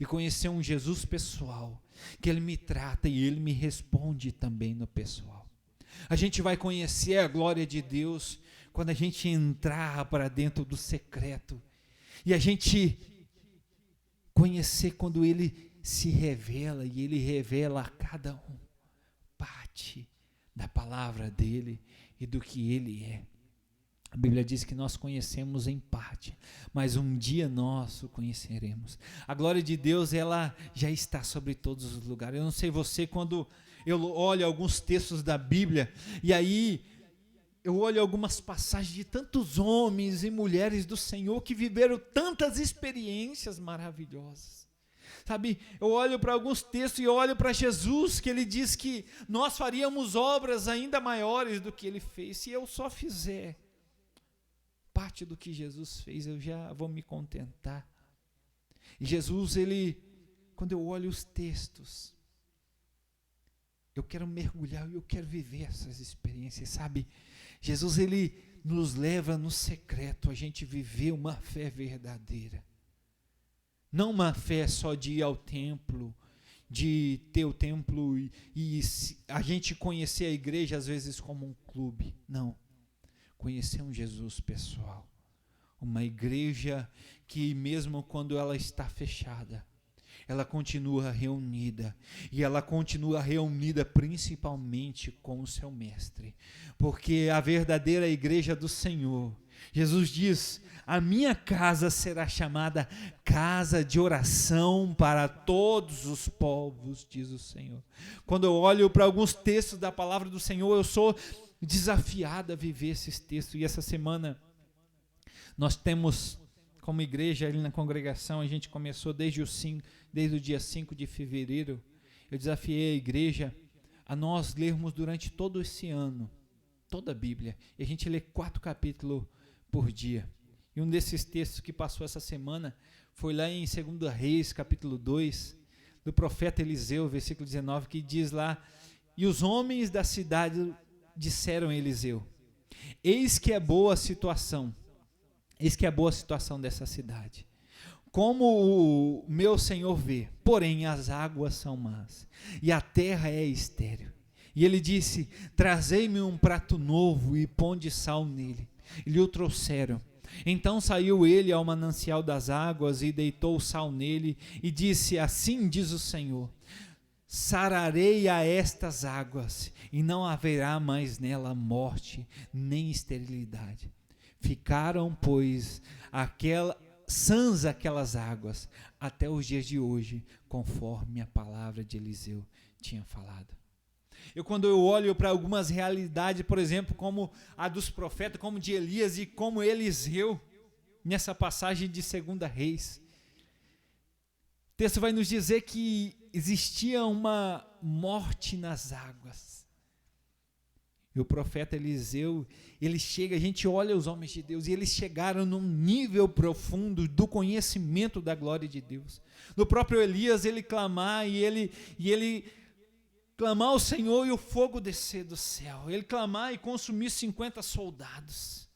e conhecer um Jesus pessoal, que Ele me trata e Ele me responde também no pessoal. A gente vai conhecer a glória de Deus quando a gente entrar para dentro do secreto e a gente conhecer quando Ele se revela e Ele revela a cada um parte da palavra dEle e do que Ele é. A Bíblia diz que nós conhecemos em parte, mas um dia nós o conheceremos. A glória de Deus, ela já está sobre todos os lugares. Eu não sei você, quando eu olho alguns textos da Bíblia, e aí eu olho algumas passagens de tantos homens e mulheres do Senhor que viveram tantas experiências maravilhosas. Sabe, eu olho para alguns textos e olho para Jesus, que Ele diz que nós faríamos obras ainda maiores do que Ele fez. Se eu só fizer parte do que Jesus fez, eu já vou me contentar. E Jesus, Ele, quando eu olho os textos, eu quero mergulhar e eu quero viver essas experiências, sabe? Jesus, Ele nos leva no secreto a gente viver uma fé verdadeira. Não uma fé só de ir ao templo, de ter o templo e a gente conhecer a igreja às vezes como um clube. Não. Conhecer um Jesus pessoal. Uma igreja que mesmo quando ela está fechada, ela continua reunida. E ela continua reunida principalmente com o seu mestre. Porque a verdadeira igreja do Senhor, Jesus diz: a minha casa será chamada casa de oração para todos os povos, diz o Senhor. Quando eu olho para alguns textos da palavra do Senhor, eu sou desafiado a viver esses textos. E essa semana nós temos, como igreja ali na congregação, a gente começou desde o dia 5 de fevereiro, eu desafiei a igreja a nós lermos durante todo esse ano, toda a Bíblia, e a gente lê 4 capítulos por dia. E um desses textos que passou essa semana foi lá em 2 Reis, capítulo 2, do profeta Eliseu, versículo 19, que diz lá: e os homens da cidade disseram a Eliseu: eis que é boa a situação dessa cidade, como o meu senhor vê, porém as águas são más, e a terra é estéril. E ele disse: trazei-me um prato novo e ponde sal nele. E lhe o trouxeram. Então saiu ele ao manancial das águas e deitou o sal nele e disse: assim diz o Senhor, sararei a estas águas e não haverá mais nela morte nem esterilidade. Ficaram, pois, sãs aquelas águas até os dias de hoje, conforme a palavra de Eliseu tinha falado. Quando eu olho para algumas realidades, por exemplo, como a dos profetas, como de Elias e como Eliseu, nessa passagem de 2 Reis, o texto vai nos dizer que existia uma morte nas águas. E o profeta Eliseu, ele chega, a gente olha os homens de Deus, e eles chegaram num nível profundo do conhecimento da glória de Deus. No próprio Elias, ele clamar, e ele clamar ao Senhor e o fogo descer do céu. Ele clamar e consumir 50 soldados.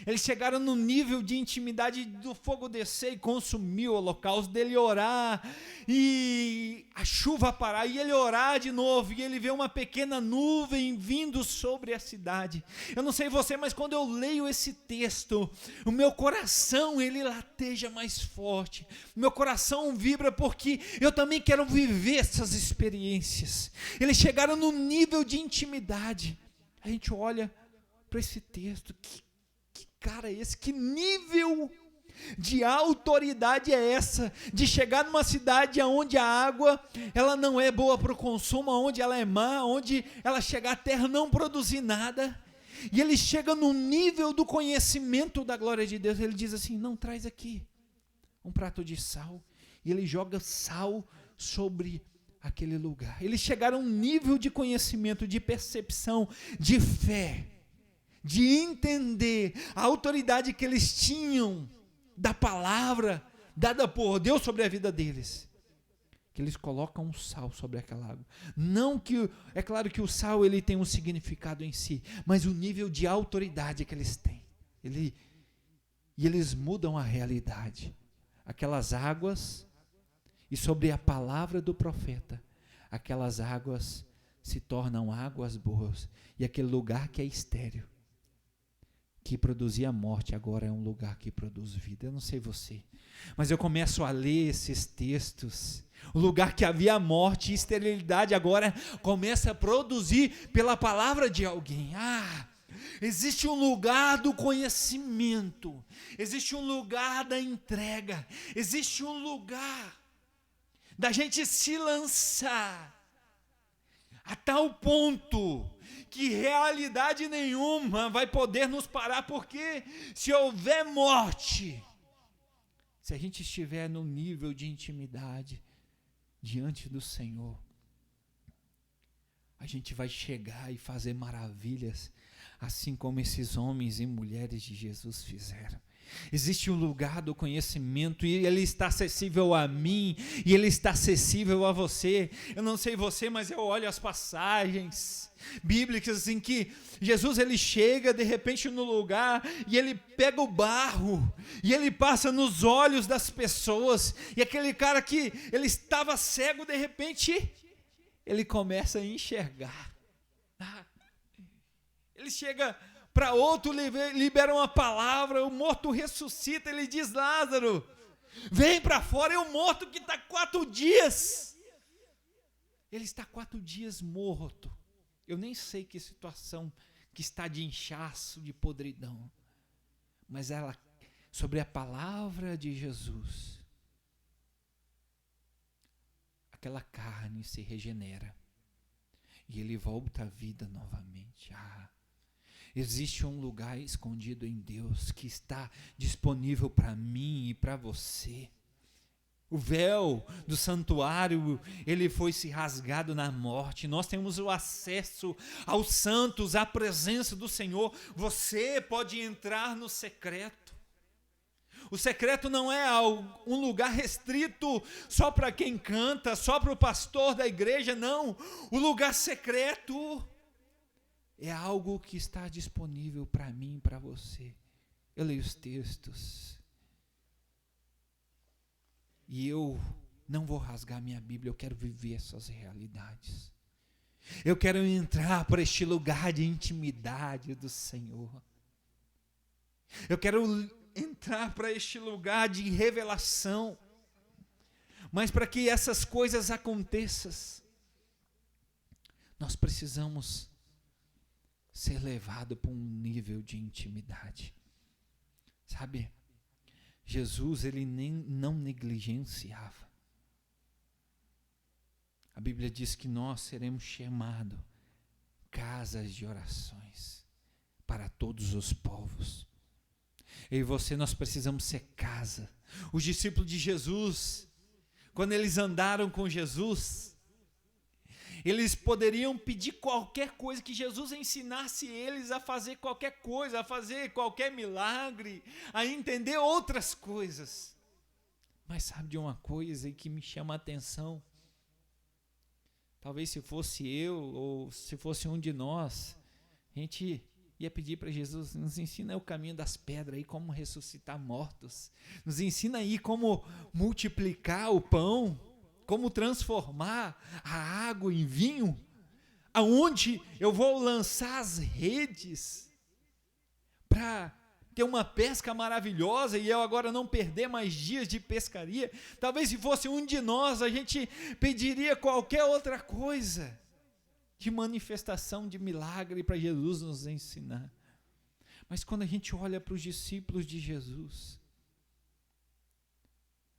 Eles chegaram no nível de intimidade do fogo descer e consumir o holocausto, dele orar e a chuva parar, e ele orar de novo, e ele vê uma pequena nuvem vindo sobre a cidade. Eu não sei você, mas quando eu leio esse texto, o meu coração, ele lateja mais forte, o meu coração vibra, porque eu também quero viver essas experiências. Eles chegaram no nível de intimidade. A gente olha para esse texto, que cara é esse? Que nível de autoridade é essa? De chegar numa cidade onde a água ela não é boa para o consumo, onde ela é má, onde ela chega à terra não produzir nada. E ele chega no nível do conhecimento da glória de Deus. Ele diz assim: não, traz aqui um prato de sal. E ele joga sal sobre aquele lugar. Eles chegaram a um nível de conhecimento, de percepção, de fé, de entender a autoridade que eles tinham da palavra dada por Deus sobre a vida deles, que eles colocam um sal sobre aquela água. Não que, é claro que o sal ele tem um significado em si, mas o nível de autoridade que eles têm, e eles mudam a realidade. Aquelas águas, e sobre a palavra do profeta, aquelas águas se tornam águas boas, e aquele lugar que é estéril, que produzia morte, agora é um lugar que produz vida. Eu não sei você, mas eu começo a ler esses textos. O lugar que havia morte e esterilidade agora começa a produzir pela palavra de alguém. Existe um lugar do conhecimento, existe um lugar da entrega, existe um lugar da gente se lançar a tal ponto que realidade nenhuma vai poder nos parar, porque se houver morte, se a gente estiver no nível de intimidade diante do Senhor, a gente vai chegar e fazer maravilhas, assim como esses homens e mulheres de Jesus fizeram. Existe um lugar do conhecimento, e ele está acessível a mim, e ele está acessível a você. Eu não sei você, mas eu olho as passagens bíblicas em que Jesus ele chega de repente no lugar, e ele pega o barro, e ele passa nos olhos das pessoas, e aquele cara que ele estava cego, de repente ele começa a enxergar. Ele chega para outro, libera uma palavra, o morto ressuscita, ele diz: Lázaro, vem para fora. É o morto que está 4 dias, ele está 4 dias morto. Eu nem sei que situação que está de inchaço, de podridão, mas ela, sobre a palavra de Jesus, aquela carne se regenera, e ele volta à vida novamente. Existe um lugar escondido em Deus que está disponível para mim e para você. O véu do santuário, ele foi se rasgado na morte. Nós temos o acesso aos santos, à presença do Senhor. Você pode entrar no secreto. O secreto não é um lugar restrito só para quem canta, só para o pastor da igreja, não. O lugar secreto é algo que está disponível para mim e para você. Eu leio os textos e eu não vou rasgar minha Bíblia, eu quero viver essas realidades. Eu quero entrar para este lugar de intimidade do Senhor. Eu quero entrar para este lugar de revelação. Mas para que essas coisas aconteçam, nós precisamos ser levados para um nível de intimidade. Sabe, Jesus, ele não negligenciava. A Bíblia diz que nós seremos chamados casas de orações para todos os povos. Eu e você, nós precisamos ser casa. Os discípulos de Jesus, quando eles andaram com Jesus, eles poderiam pedir qualquer coisa, que Jesus ensinasse eles a fazer qualquer coisa, a fazer qualquer milagre, a entender outras coisas. Mas sabe de uma coisa que me chama a atenção? Talvez se fosse eu, ou se fosse um de nós, a gente ia pedir para Jesus, nos ensina o caminho das pedras aí, como ressuscitar mortos, nos ensina aí como multiplicar o pão, como transformar a água em vinho, aonde eu vou lançar as redes para ter uma pesca maravilhosa e eu agora não perder mais dias de pescaria. Talvez se fosse um de nós, a gente pediria qualquer outra coisa de manifestação de milagre para Jesus nos ensinar. Mas quando a gente olha para os discípulos de Jesus,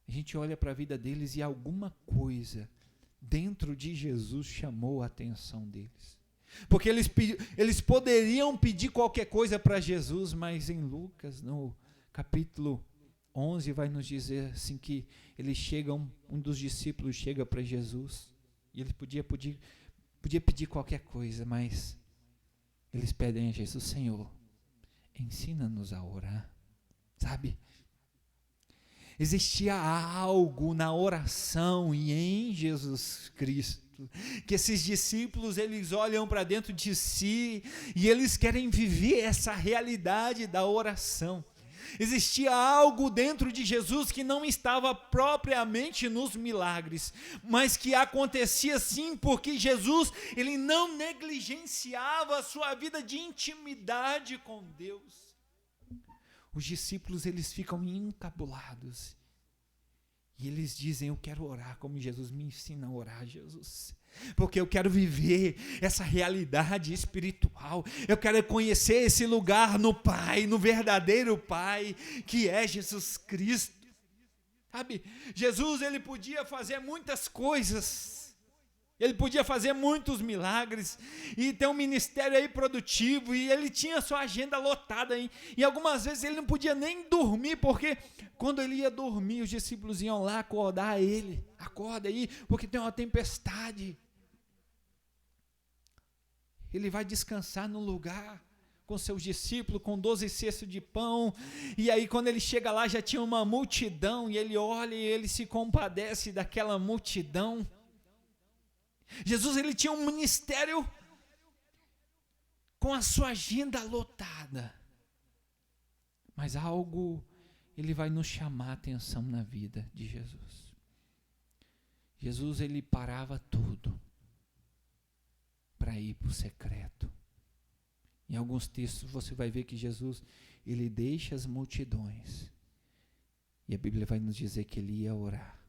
a gente olha para a vida deles e alguma coisa dentro de Jesus chamou a atenção deles. Porque eles poderiam pedir qualquer coisa para Jesus, mas em Lucas, no capítulo 11, vai nos dizer assim que eles chegam, um dos discípulos chega para Jesus, e ele podia pedir qualquer coisa, mas eles pedem a Jesus: Senhor, ensina-nos a orar. Sabe? Existia algo na oração e em Jesus Cristo, que esses discípulos, eles olham para dentro de si e eles querem viver essa realidade da oração. Existia algo dentro de Jesus que não estava propriamente nos milagres, mas que acontecia sim, porque Jesus, ele não negligenciava a sua vida de intimidade com Deus. Os discípulos, eles ficam encabulados e eles dizem: eu quero orar como Jesus, me ensina a orar, Jesus, porque eu quero viver essa realidade espiritual, eu quero conhecer esse lugar no Pai, no verdadeiro Pai, que é Jesus Cristo. Sabe, Jesus, ele podia fazer muitas coisas, ele podia fazer muitos milagres e ter um ministério aí produtivo, e ele tinha sua agenda lotada, e algumas vezes ele não podia nem dormir, porque quando ele ia dormir, os discípulos iam lá acordar ele: acorda aí, porque tem uma tempestade. Ele vai descansar no lugar com seus discípulos, com 12 cestos de pão, e aí quando ele chega lá já tinha uma multidão, e ele olha e ele se compadece daquela multidão. Jesus, ele tinha um ministério com a sua agenda lotada, mas algo, ele vai nos chamar a atenção na vida de Jesus. Jesus, ele parava tudo para ir para o secreto. Em alguns textos você vai ver que Jesus, ele deixa as multidões, e a Bíblia vai nos dizer que ele ia orar.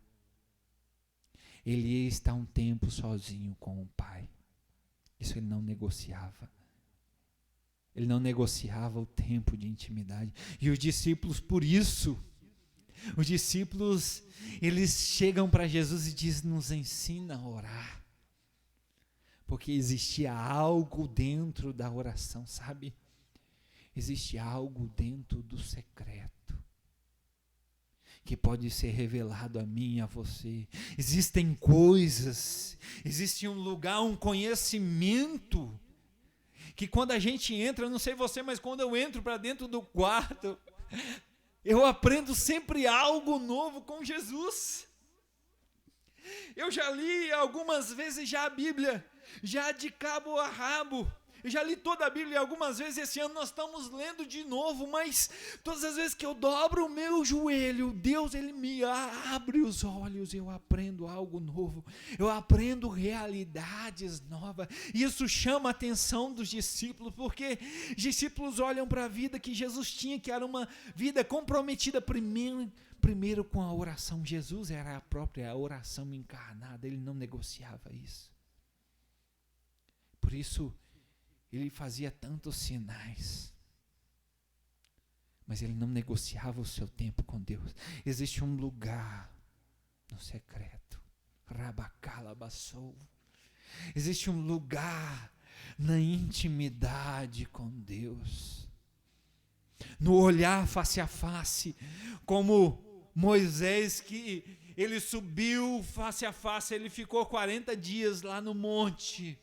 Ele ia estar um tempo sozinho com o Pai. Isso ele não negociava. Ele não negociava o tempo de intimidade. E os discípulos, por isso, os discípulos, eles chegam para Jesus e dizem: nos ensina a orar. Porque existia algo dentro da oração, sabe? Existe algo dentro do secreto que pode ser revelado a mim e a você. Existem coisas, existe um lugar, um conhecimento, que quando a gente entra, eu não sei você, mas quando eu entro para dentro do quarto, eu aprendo sempre algo novo com Jesus. Eu já li algumas vezes já a Bíblia, já de cabo a rabo. Eu já li toda a Bíblia algumas vezes, esse ano nós estamos lendo de novo, mas todas as vezes que eu dobro o meu joelho, Deus, Ele me abre os olhos, eu aprendo algo novo, eu aprendo realidades novas. Isso chama a atenção dos discípulos, porque discípulos olham para a vida que Jesus tinha, que era uma vida comprometida primeiro com a oração. Jesus era a própria oração encarnada, Ele não negociava isso. Por isso, Ele fazia tantos sinais, mas Ele não negociava o seu tempo com Deus. Existe um lugar no secreto, Rabacalabassou. Existe um lugar na intimidade com Deus, no olhar face a face, como Moisés, que ele subiu face a face, ele ficou 40 dias lá no monte.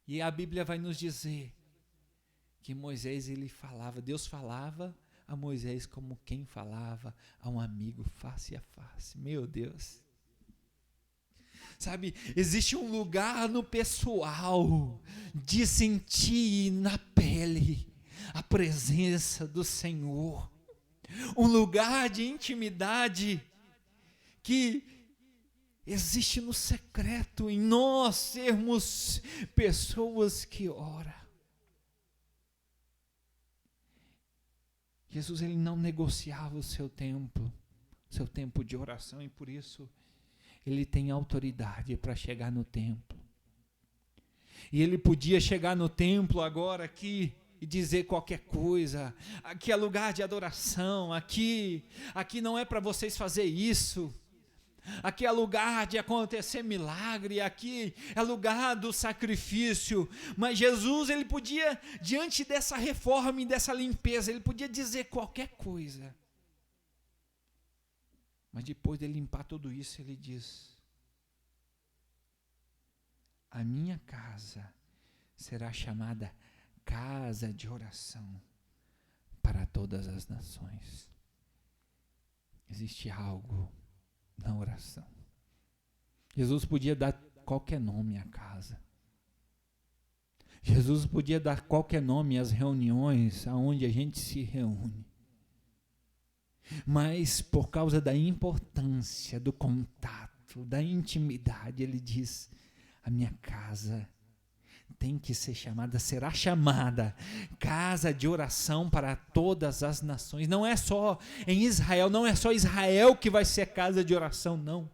E a Bíblia vai nos dizer que Moisés, ele falava, Deus falava a Moisés como quem falava a um amigo face a face. Meu Deus. Sabe, existe um lugar no pessoal de sentir na pele a presença do Senhor. Um lugar de intimidade que existe no secreto, em nós sermos pessoas que oram. Jesus, Ele não negociava o seu tempo de oração, e por isso Ele tem autoridade para chegar no templo. E Ele podia chegar no templo agora aqui e dizer qualquer coisa. Aqui é lugar de adoração, aqui não é para vocês fazer isso. Aqui é lugar de acontecer milagre, aqui é lugar do sacrifício. Mas Jesus, Ele podia, diante dessa reforma e dessa limpeza, Ele podia dizer qualquer coisa. Mas depois de limpar tudo isso, Ele diz: a minha casa será chamada casa de oração para todas as nações. Existe algo na oração. Jesus podia dar qualquer nome à casa. Jesus podia dar qualquer nome às reuniões aonde a gente se reúne. Mas por causa da importância do contato, da intimidade, Ele diz: a minha casa tem que ser chamada, será chamada casa de oração para todas as nações. Não é só em Israel, não é só Israel que vai ser casa de oração, não.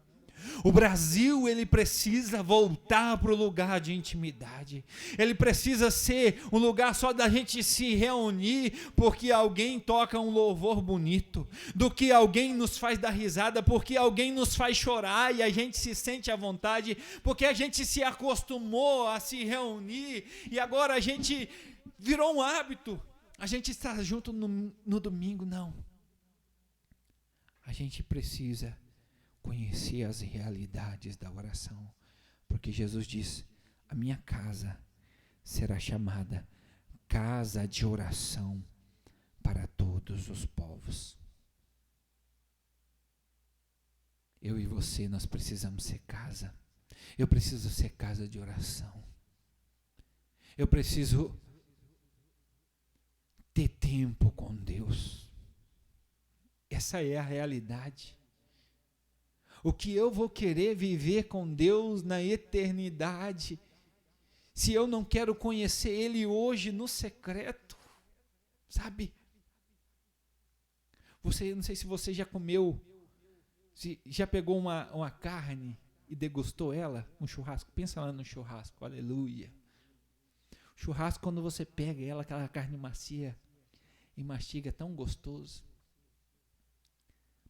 O Brasil, ele precisa voltar para o lugar de intimidade. Ele precisa ser um lugar só da gente se reunir porque alguém toca um louvor bonito, do que alguém nos faz dar risada, porque alguém nos faz chorar e a gente se sente à vontade, porque a gente se acostumou a se reunir e agora a gente virou um hábito. A gente está junto no domingo, não. A gente precisa conhecer as realidades da oração, porque Jesus diz: a minha casa será chamada casa de oração para todos os povos. Eu e você, nós precisamos ser casa. Eu preciso ser casa de oração. Eu preciso ter tempo com Deus. Essa é a realidade. O que eu vou querer viver com Deus na eternidade, se eu não quero conhecer Ele hoje no secreto, sabe? Não sei se você já comeu, já pegou uma carne e degustou ela, um churrasco. Pensa lá no churrasco, aleluia. Churrasco, quando você pega ela, aquela carne macia, e mastiga, é tão gostoso.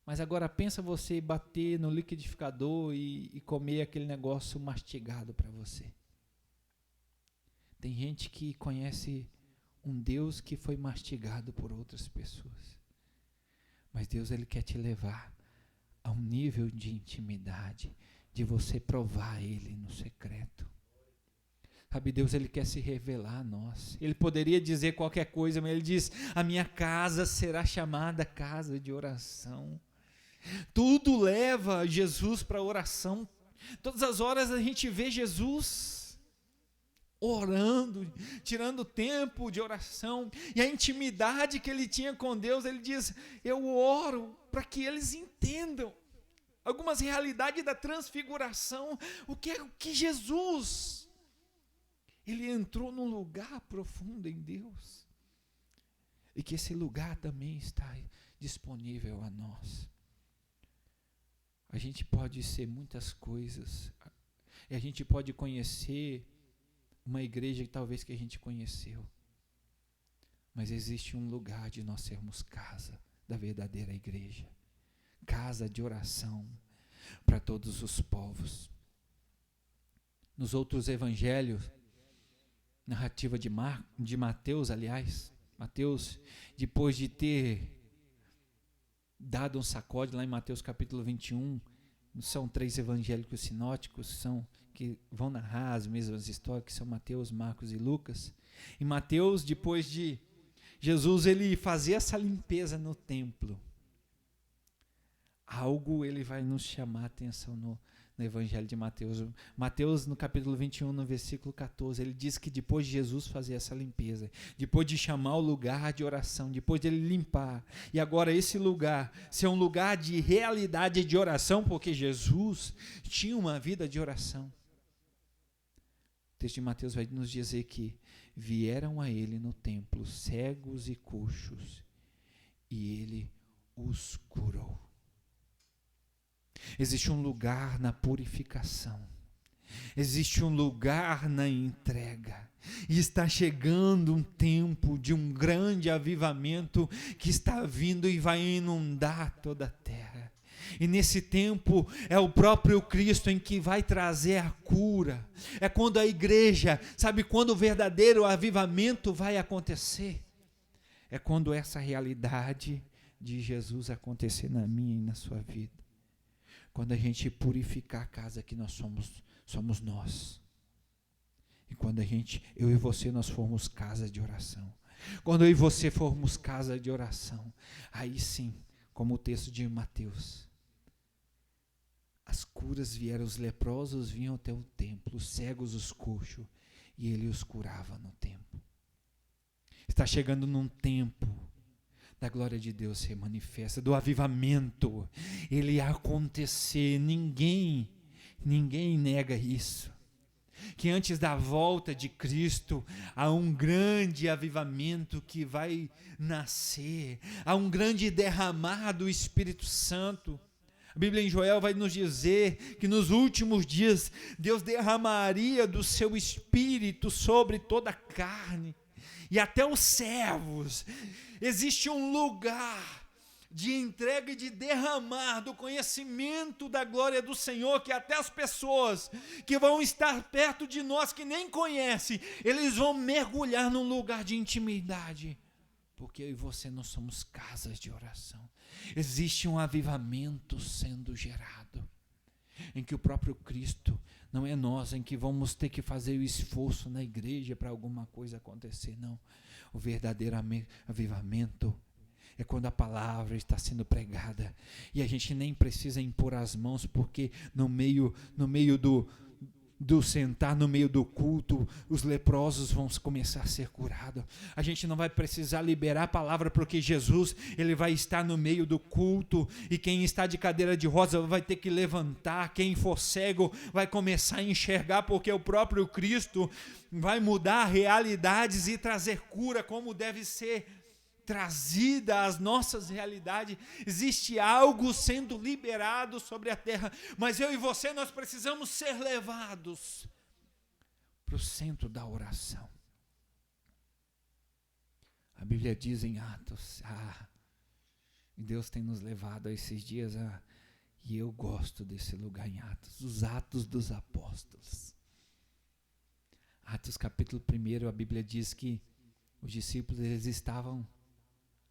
Mas agora pensa você bater no liquidificador e comer aquele negócio mastigado para você. Tem gente que conhece um Deus que foi mastigado por outras pessoas. Mas Deus, Ele quer te levar a um nível de intimidade, de você provar Ele no secreto. Sabe, Deus, Ele quer se revelar a nós. Ele poderia dizer qualquer coisa, mas Ele diz: a minha casa será chamada casa de oração. Tudo leva Jesus para a oração. Todas as horas a gente vê Jesus orando, tirando tempo de oração. E a intimidade que Ele tinha com Deus, Ele diz: eu oro para que eles entendam algumas realidades da transfiguração. O que Jesus, Ele entrou num lugar profundo em Deus, e que esse lugar também está disponível a nós. A gente pode ser muitas coisas, e a gente pode conhecer uma igreja que a gente conheceu, mas existe um lugar de nós sermos casa da verdadeira igreja, casa de oração para todos os povos. Nos outros evangelhos, narrativa de Mateus, aliás, Mateus, depois de ter dado um sacode lá em Mateus capítulo 21, são 3 evangélicos sinóticos, que vão narrar as mesmas histórias, que são Mateus, Marcos e Lucas. E Mateus, depois de Jesus ele fazer essa limpeza no templo, algo ele vai nos chamar a atenção no Evangelho de Mateus. Mateus, no capítulo 21, no versículo 14, ele diz que depois de Jesus fazer essa limpeza, depois de chamar o lugar de oração, depois de ele limpar, e agora esse lugar ser um lugar de realidade de oração, porque Jesus tinha uma vida de oração. O texto de Mateus vai nos dizer que vieram a ele no templo cegos e coxos, e ele os curou. Existe um lugar na purificação, existe um lugar na entrega, e está chegando um tempo de um grande avivamento que está vindo e vai inundar toda a terra. E nesse tempo é o próprio Cristo em que vai trazer a cura. É quando a igreja, sabe quando o verdadeiro avivamento vai acontecer? É quando essa realidade de Jesus acontecer na minha e na sua vida. Quando a gente purificar a casa que nós somos nós. E quando eu e você, nós formos casa de oração. Quando eu e você formos casa de oração, aí sim, como o texto de Mateus, as curas vieram, os leprosos vinham até o templo, os cegos, os coxos, e ele os curava no templo. Está chegando num tempo da glória de Deus ser manifesta, do avivamento, ele ia acontecer, ninguém nega isso, que antes da volta de Cristo, há um grande avivamento que vai nascer, há um grande derramar do Espírito Santo. A Bíblia em Joel vai nos dizer que nos últimos dias, Deus derramaria do seu Espírito sobre toda a carne, e até os servos. Existe um lugar de entrega e de derramar do conhecimento da glória do Senhor, que até as pessoas que vão estar perto de nós, que nem conhecem, eles vão mergulhar num lugar de intimidade, porque eu e você nós somos casas de oração. Existe um avivamento sendo gerado, em que o próprio Cristo, não é nós em que vamos ter que fazer o esforço na igreja para alguma coisa acontecer, não. O verdadeiro avivamento é quando a palavra está sendo pregada e a gente nem precisa impor as mãos, porque no meio do sentar, no meio do culto, os leprosos vão começar a ser curados. A gente não vai precisar liberar a palavra, porque Jesus, ele vai estar no meio do culto, e quem está de cadeira de rosa vai ter que levantar, quem for cego vai começar a enxergar, porque o próprio Cristo vai mudar realidades e trazer cura como deve ser trazida às nossas realidades. Existe algo sendo liberado sobre a terra, mas eu e você, nós precisamos ser levados para o centro da oração. A Bíblia diz em Atos, Deus tem nos levado a esses dias, e eu gosto desse lugar em Atos, os Atos dos Apóstolos. Atos capítulo 1, a Bíblia diz que os discípulos, eles estavam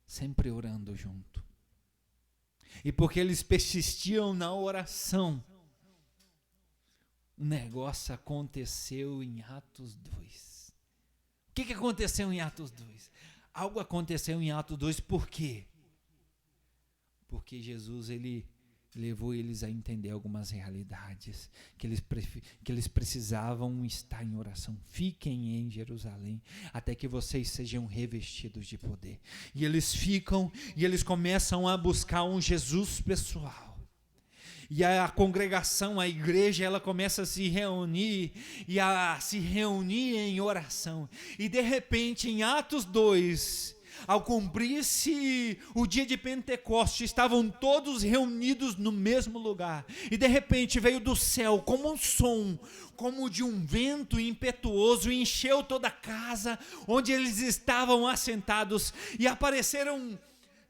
sempre orando junto. E porque eles persistiam na oração, um negócio aconteceu em Atos 2. O que aconteceu em Atos 2? Algo aconteceu em Atos 2, por quê? Porque Jesus, ele levou eles a entender algumas realidades, que eles precisavam estar em oração. Fiquem em Jerusalém, até que vocês sejam revestidos de poder. E eles ficam, e eles começam a buscar um Jesus pessoal. E a congregação, a igreja, ela começa a se reunir, e a se reunir em oração. E de repente, em Atos 2, ao cumprir-se o dia de Pentecostes, estavam todos reunidos no mesmo lugar. E de repente veio do céu como um som, como de um vento impetuoso, e encheu toda a casa onde eles estavam assentados. E apareceram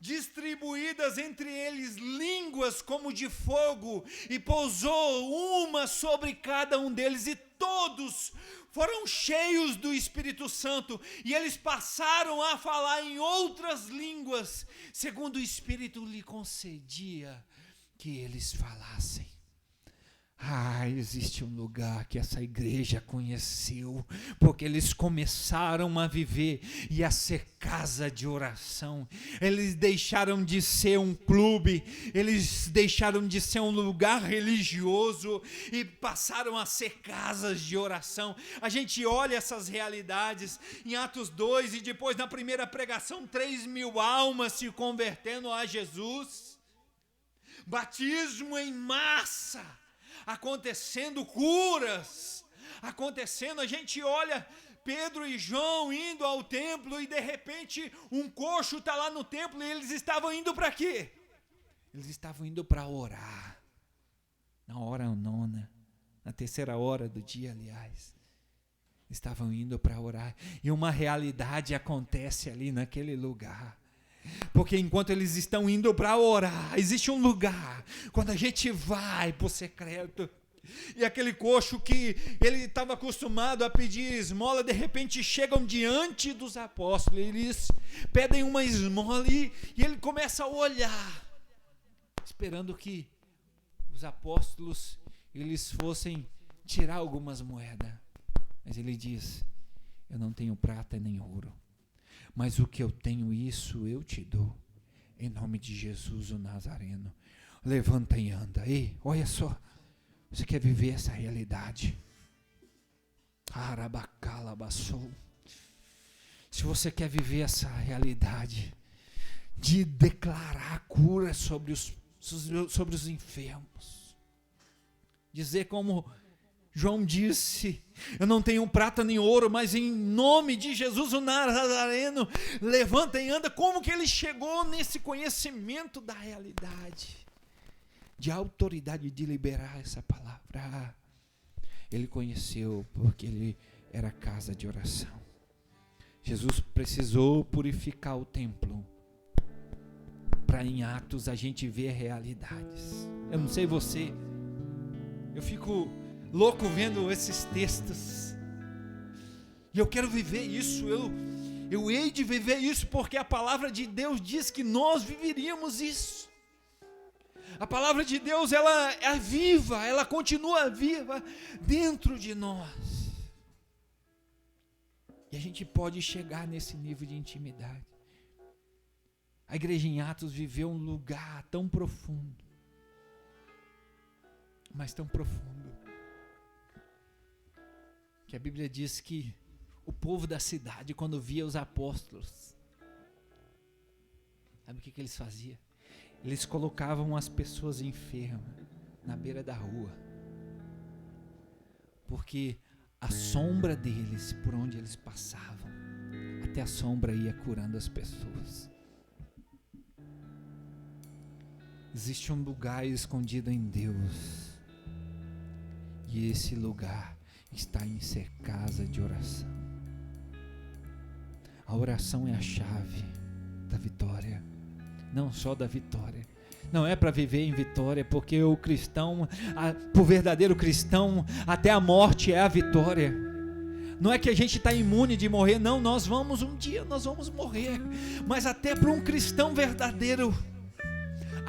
distribuídas entre eles línguas como de fogo, e pousou uma sobre cada um deles, e todos foram cheios do Espírito Santo, e eles passaram a falar em outras línguas, segundo o Espírito lhe concedia que eles falassem. Existe um lugar que essa igreja conheceu, porque eles começaram a viver e a ser casa de oração. Eles deixaram de ser um clube, eles deixaram de ser um lugar religioso e passaram a ser casas de oração. A gente olha essas realidades em Atos 2, e depois na primeira pregação 3.000 almas se convertendo a Jesus, batismo em massa acontecendo, curas acontecendo. A gente olha Pedro e João indo ao templo, e de repente um coxo está lá no templo, e eles estavam indo para quê? Eles estavam indo para orar, na hora nona, na terceira hora do dia, aliás. Estavam indo para orar, e uma realidade acontece ali naquele lugar. Porque enquanto eles estão indo para orar, existe um lugar, quando a gente vai para o secreto, e aquele coxo que ele estava acostumado a pedir esmola, de repente chegam diante dos apóstolos, eles pedem uma esmola, e ele começa a olhar, esperando que os apóstolos eles fossem tirar algumas moedas. Mas ele diz: eu não tenho prata nem ouro, mas o que eu tenho, isso eu te dou. Em nome de Jesus o Nazareno, levanta e anda. Ei, olha só, você quer viver essa realidade? Arabacalabaçou. Se você quer viver essa realidade de declarar cura sobre os enfermos, dizer como João disse: eu não tenho prata nem ouro, mas em nome de Jesus o Nazareno, levanta e anda. Como que ele chegou nesse conhecimento da realidade, de autoridade de liberar essa palavra? Ele conheceu porque ele era casa de oração. Jesus precisou purificar o templo para em Atos a gente ver realidades. Eu não sei você, eu fico louco vendo esses textos, e eu quero viver isso. Eu hei de viver isso, porque a palavra de Deus diz que nós viveríamos isso. A palavra de Deus, ela é viva, ela continua viva dentro de nós, e a gente pode chegar nesse nível de intimidade. A igreja em Atos viveu um lugar tão profundo, mas tão profundo, que a Bíblia diz que o povo da cidade, quando via os apóstolos, sabe o que eles faziam? Eles colocavam as pessoas enfermas na beira da rua, porque a sombra deles, por onde eles passavam, até a sombra ia curando as pessoas. Existe um lugar escondido em Deus, e esse lugar está em ser casa de oração. A oração é a chave da vitória, não só da vitória. Não é para viver em vitória, porque o cristão, o verdadeiro cristão, até a morte é a vitória. Não é que a gente está imune de morrer, não, um dia nós vamos morrer, mas até para um cristão verdadeiro,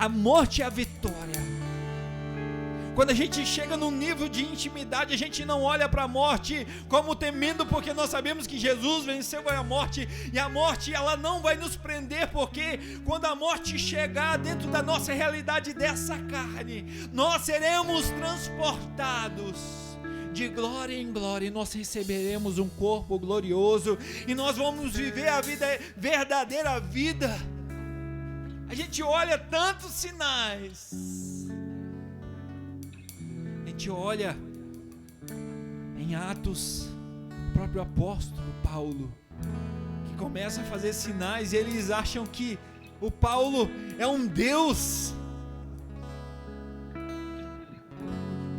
a morte é a vitória. Quando a gente chega num nível de intimidade, a gente não olha para a morte como temendo, porque nós sabemos que Jesus venceu a morte, e a morte ela não vai nos prender, porque quando a morte chegar dentro da nossa realidade dessa carne, nós seremos transportados de glória em glória, e nós receberemos um corpo glorioso, e nós vamos viver a vida, verdadeira vida. A gente olha tantos sinais, a gente olha em Atos, o próprio apóstolo Paulo, que começa a fazer sinais, e eles acham que o Paulo é um Deus,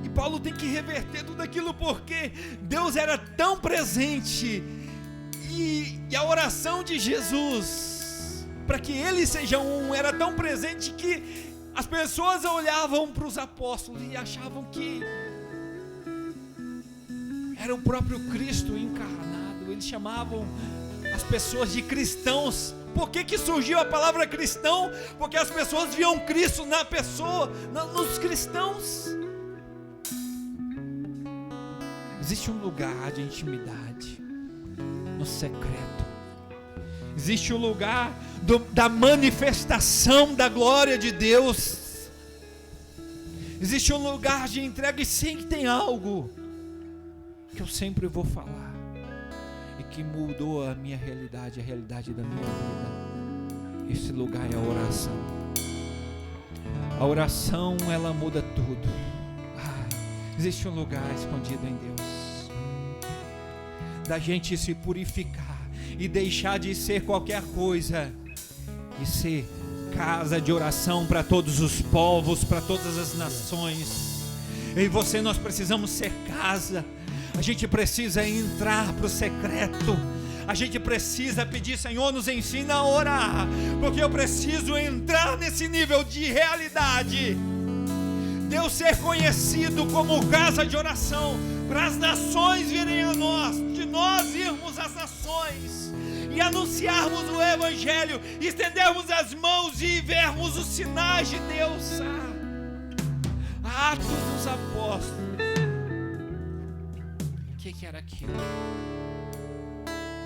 e Paulo tem que reverter tudo aquilo, porque Deus era tão presente, e a oração de Jesus, para que ele seja um, era tão presente que as pessoas olhavam para os apóstolos e achavam que era o próprio Cristo encarnado. Eles chamavam as pessoas de cristãos. Por que surgiu a palavra cristão? Porque as pessoas viam Cristo na pessoa, nos cristãos. Existe um lugar de intimidade no secreto. Existe um lugar da manifestação da glória de Deus. Existe um lugar de entrega, e sempre tem algo que eu sempre vou falar e que mudou a minha realidade, a realidade da minha vida. Esse lugar é a oração. A oração, ela muda tudo. Existe um lugar escondido em Deus, da gente se purificar e deixar de ser qualquer coisa e ser casa de oração para todos os povos, para todas as nações. Eu e você, nós precisamos ser casa. A gente precisa entrar para o secreto. A gente precisa pedir: Senhor, nos ensina a orar, porque eu preciso entrar nesse nível de realidade. Deus ser conhecido como casa de oração, para as nações virem a nós, de nós irmos às nações e anunciarmos o Evangelho, estendermos as mãos e vermos os sinais de Deus. Atos dos Apóstolos. O que era aquilo?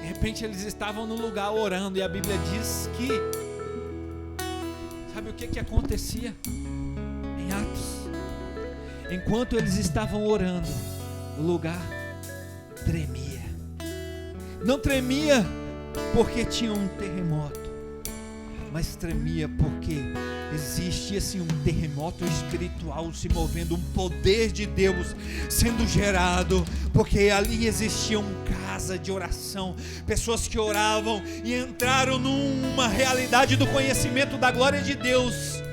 De repente eles estavam no lugar orando, e a Bíblia diz que, sabe o que acontecia em Atos? Enquanto eles estavam orando, o lugar tremia. Não tremia porque tinha um terremoto, mas tremia porque existia assim um terremoto espiritual se movendo, um poder de Deus sendo gerado, porque ali existia uma casa de oração, pessoas que oravam e entraram numa realidade do conhecimento da glória de Deus,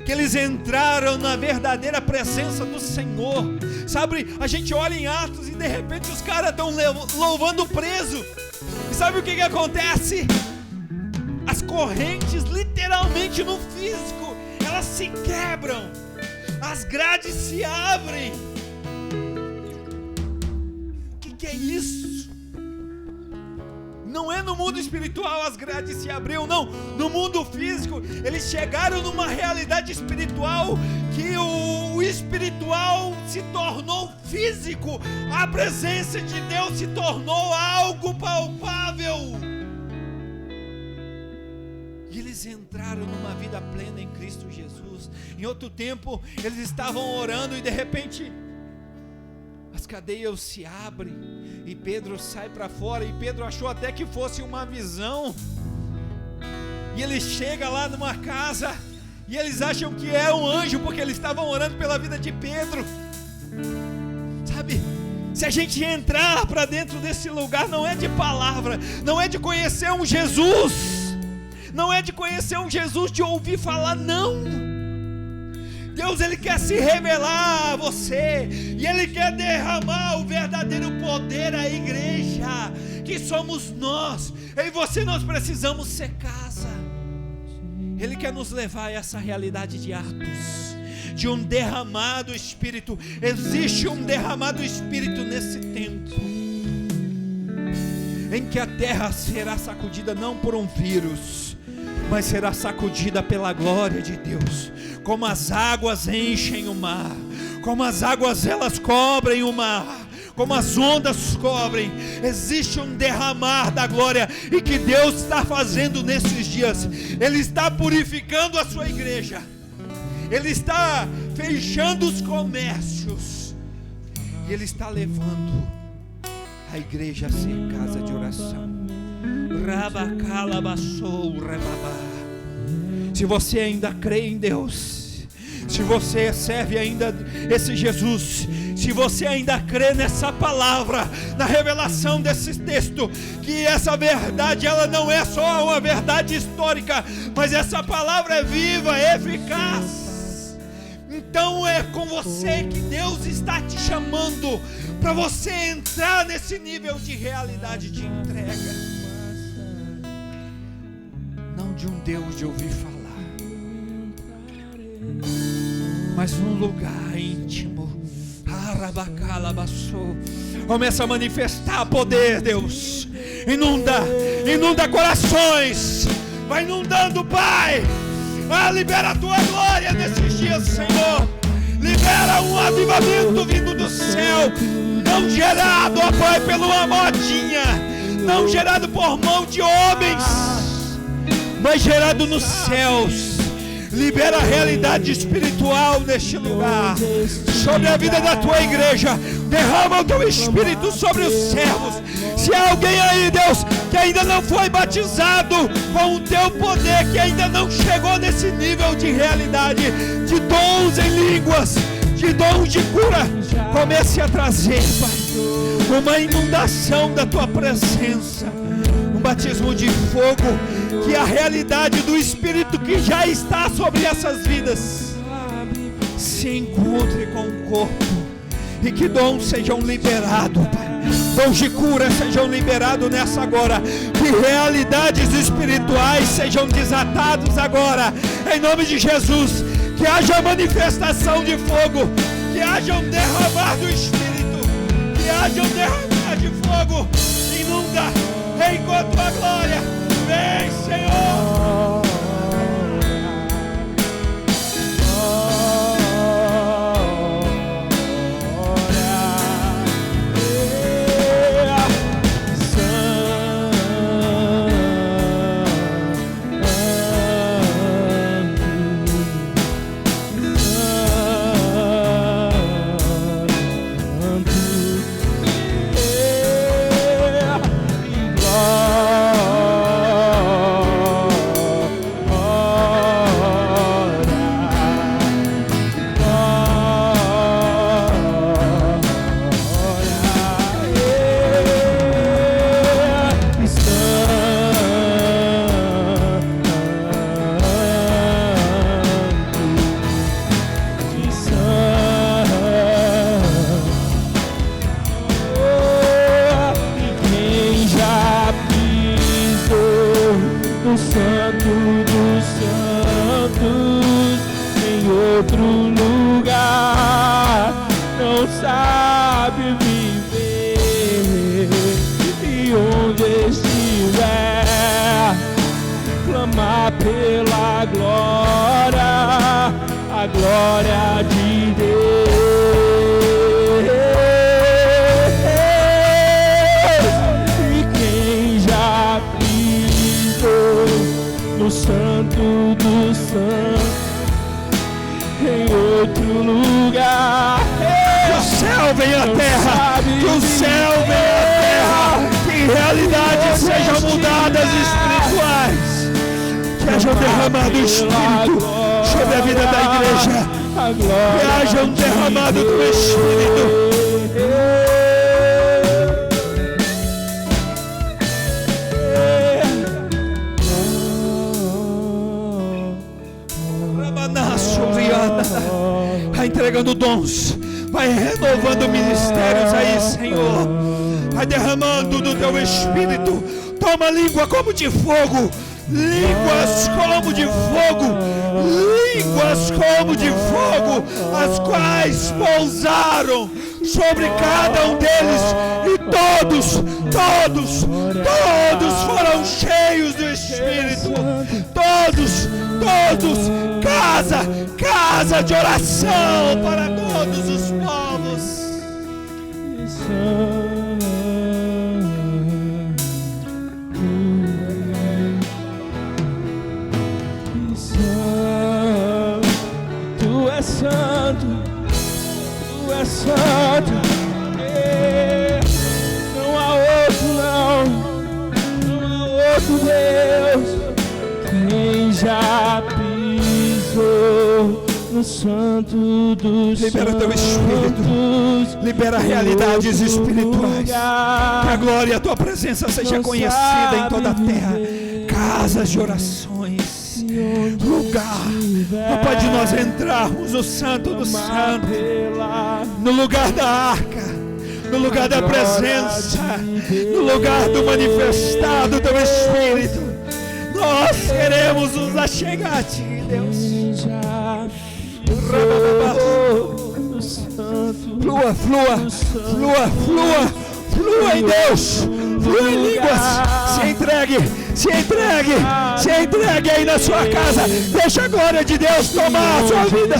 que eles entraram na verdadeira presença do Senhor. Sabe, a gente olha em Atos e de repente os caras estão louvando o preso, e sabe o que acontece? As correntes, literalmente no físico, elas se quebram, as grades se abrem. O que é isso? Não é no mundo espiritual as grades se abriam, não. No mundo físico, eles chegaram numa realidade espiritual que o espiritual se tornou físico. A presença de Deus se tornou algo palpável. E eles entraram numa vida plena em Cristo Jesus. Em outro tempo, eles estavam orando e de repente as cadeias se abrem e Pedro sai para fora, e Pedro achou até que fosse uma visão, e ele chega lá numa casa e eles acham que é um anjo, porque eles estavam orando pela vida de Pedro. Sabe, se a gente entrar para dentro desse lugar, não é de palavra, não é de conhecer um Jesus, não é de conhecer um Jesus de ouvir falar, não. Deus, Ele quer se revelar a você, e Ele quer derramar o verdadeiro poder à igreja, que somos nós. Eu e você, nós precisamos ser casa. Ele quer nos levar a essa realidade de Atos, de um derramado Espírito. Existe um derramado Espírito nesse tempo, em que a terra será sacudida não por um vírus, mas será sacudida pela glória de Deus. como as águas enchem o mar, como as águas elas cobrem o mar, como as ondas cobrem. Existe um derramar da glória, e que Deus está fazendo nesses dias. Ele está purificando a sua igreja, Ele está fechando os comércios, e Ele está levando a igreja a ser casa de oração. Se você ainda crê em Deus, se você serve ainda esse Jesus, se você ainda crê nessa palavra, na revelação desse texto, que essa verdade ela não é só uma verdade histórica, mas essa palavra é viva, é eficaz. Então é com você que Deus está te chamando, para você entrar nesse nível de realidade de entrega, não de um Deus de ouvir falar, mas num lugar íntimo. Começa a manifestar poder, Deus. Inunda corações. Vai inundando, Pai. Libera a tua glória nesses dias, Senhor. Libera um avivamento vindo do céu, não gerado, ó Pai, pela uma modinha, não gerado por mão de homens, mas gerado nos céus. Libera a realidade espiritual neste lugar, sobre a vida da tua igreja. Derrama o teu Espírito sobre os servos. Se há alguém aí, Deus, que ainda não foi batizado com o teu poder, que ainda não chegou nesse nível de realidade, de dons em línguas, de dons de cura, comece a trazer, Pai, uma inundação da tua presença, um batismo de fogo, que a realidade do Espírito que já está sobre essas vidas se encontre com o corpo, e que dons sejam liberados, Pai. Dons de cura sejam liberados nessa agora, que realidades espirituais sejam desatados agora, em nome de Jesus. Que haja manifestação de fogo, que haja um derramar do Espírito, que haja um derramar de fogo. Inunda, enquanto a glória vem, Senhor. Vai entregando dons, vai renovando ministérios aí, Senhor. Vai derramando do teu Espírito. Toma língua como de fogo, línguas como de fogo, línguas como de fogo, as quais pousaram sobre cada um deles, e todos foram cheios do Espírito. Todos, casa casa de oração para todos os povos. Tu és santo, tu és santo, não há outro não há outro Deus, quem já pisou no santo dos Libera teu Espírito, libera realidades espirituais, que a glória e a tua presença seja conhecida em toda a terra, casas de orações, lugar, ó Pai, de nós entrarmos no santo do santo, no lugar da arca, no lugar da presença, no lugar do manifestar do teu Espírito. Nós queremos nos achegar a ti, Deus. Flua, flua, flua, flua, flua em Deus, flua em línguas. Se entregue, se entregue, se entregue aí na sua casa. Deixa a glória de Deus tomar a sua vida.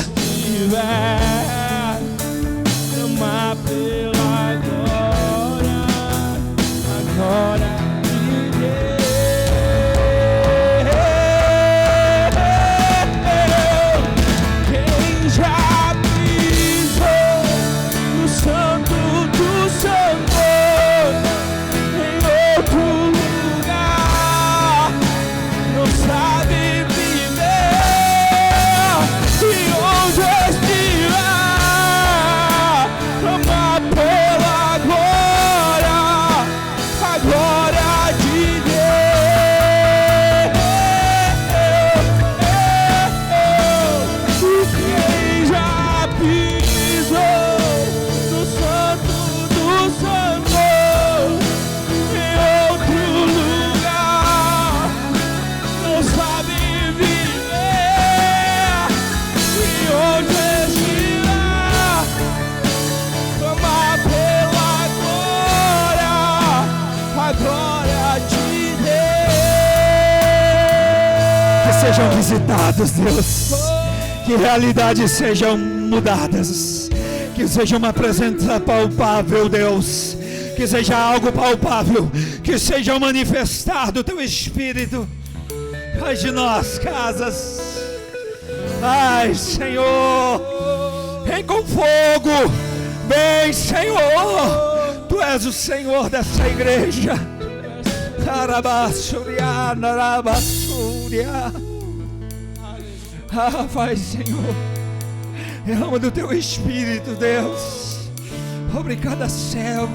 Ama pela glória de Deus. Quem já pisou no santo do santo, em outro lugar, não sabe viver. E onde estiver, ama pela glória, a glória de Deus. Quem já pisou no santo do santo, em outro lugar, não sabe viver. E onde estiver, ama pela glória, a glória de Deus. Que sejam visitados, Deus. Que realidades sejam mudadas. Que seja uma presença palpável, Deus. Que seja algo palpável. Que seja o manifestar do teu Espírito. Faz de nós casas. Ai, Senhor. Vem com fogo. Vem, Senhor. Tu és o Senhor dessa igreja. Arabassuriá, narabassuriá. Ah, vai, Senhor. Derrama do teu Espírito, Deus, sobre cada servo,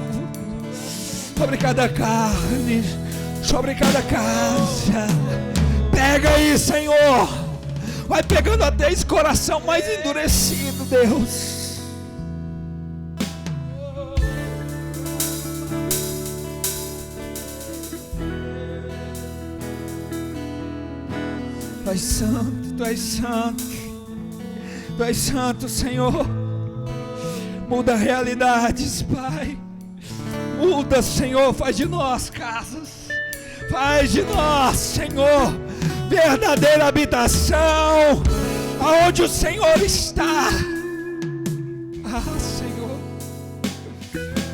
sobre cada carne, sobre cada casa. Pega aí, Senhor. Vai pegando até esse coração mais endurecido, Deus. Tu és santo, tu és santo, tu és santo, Senhor. Muda realidades, Pai. Muda, Senhor, faz de nós casas, faz de nós, Senhor, verdadeira habitação, aonde o Senhor está. Ah, Senhor,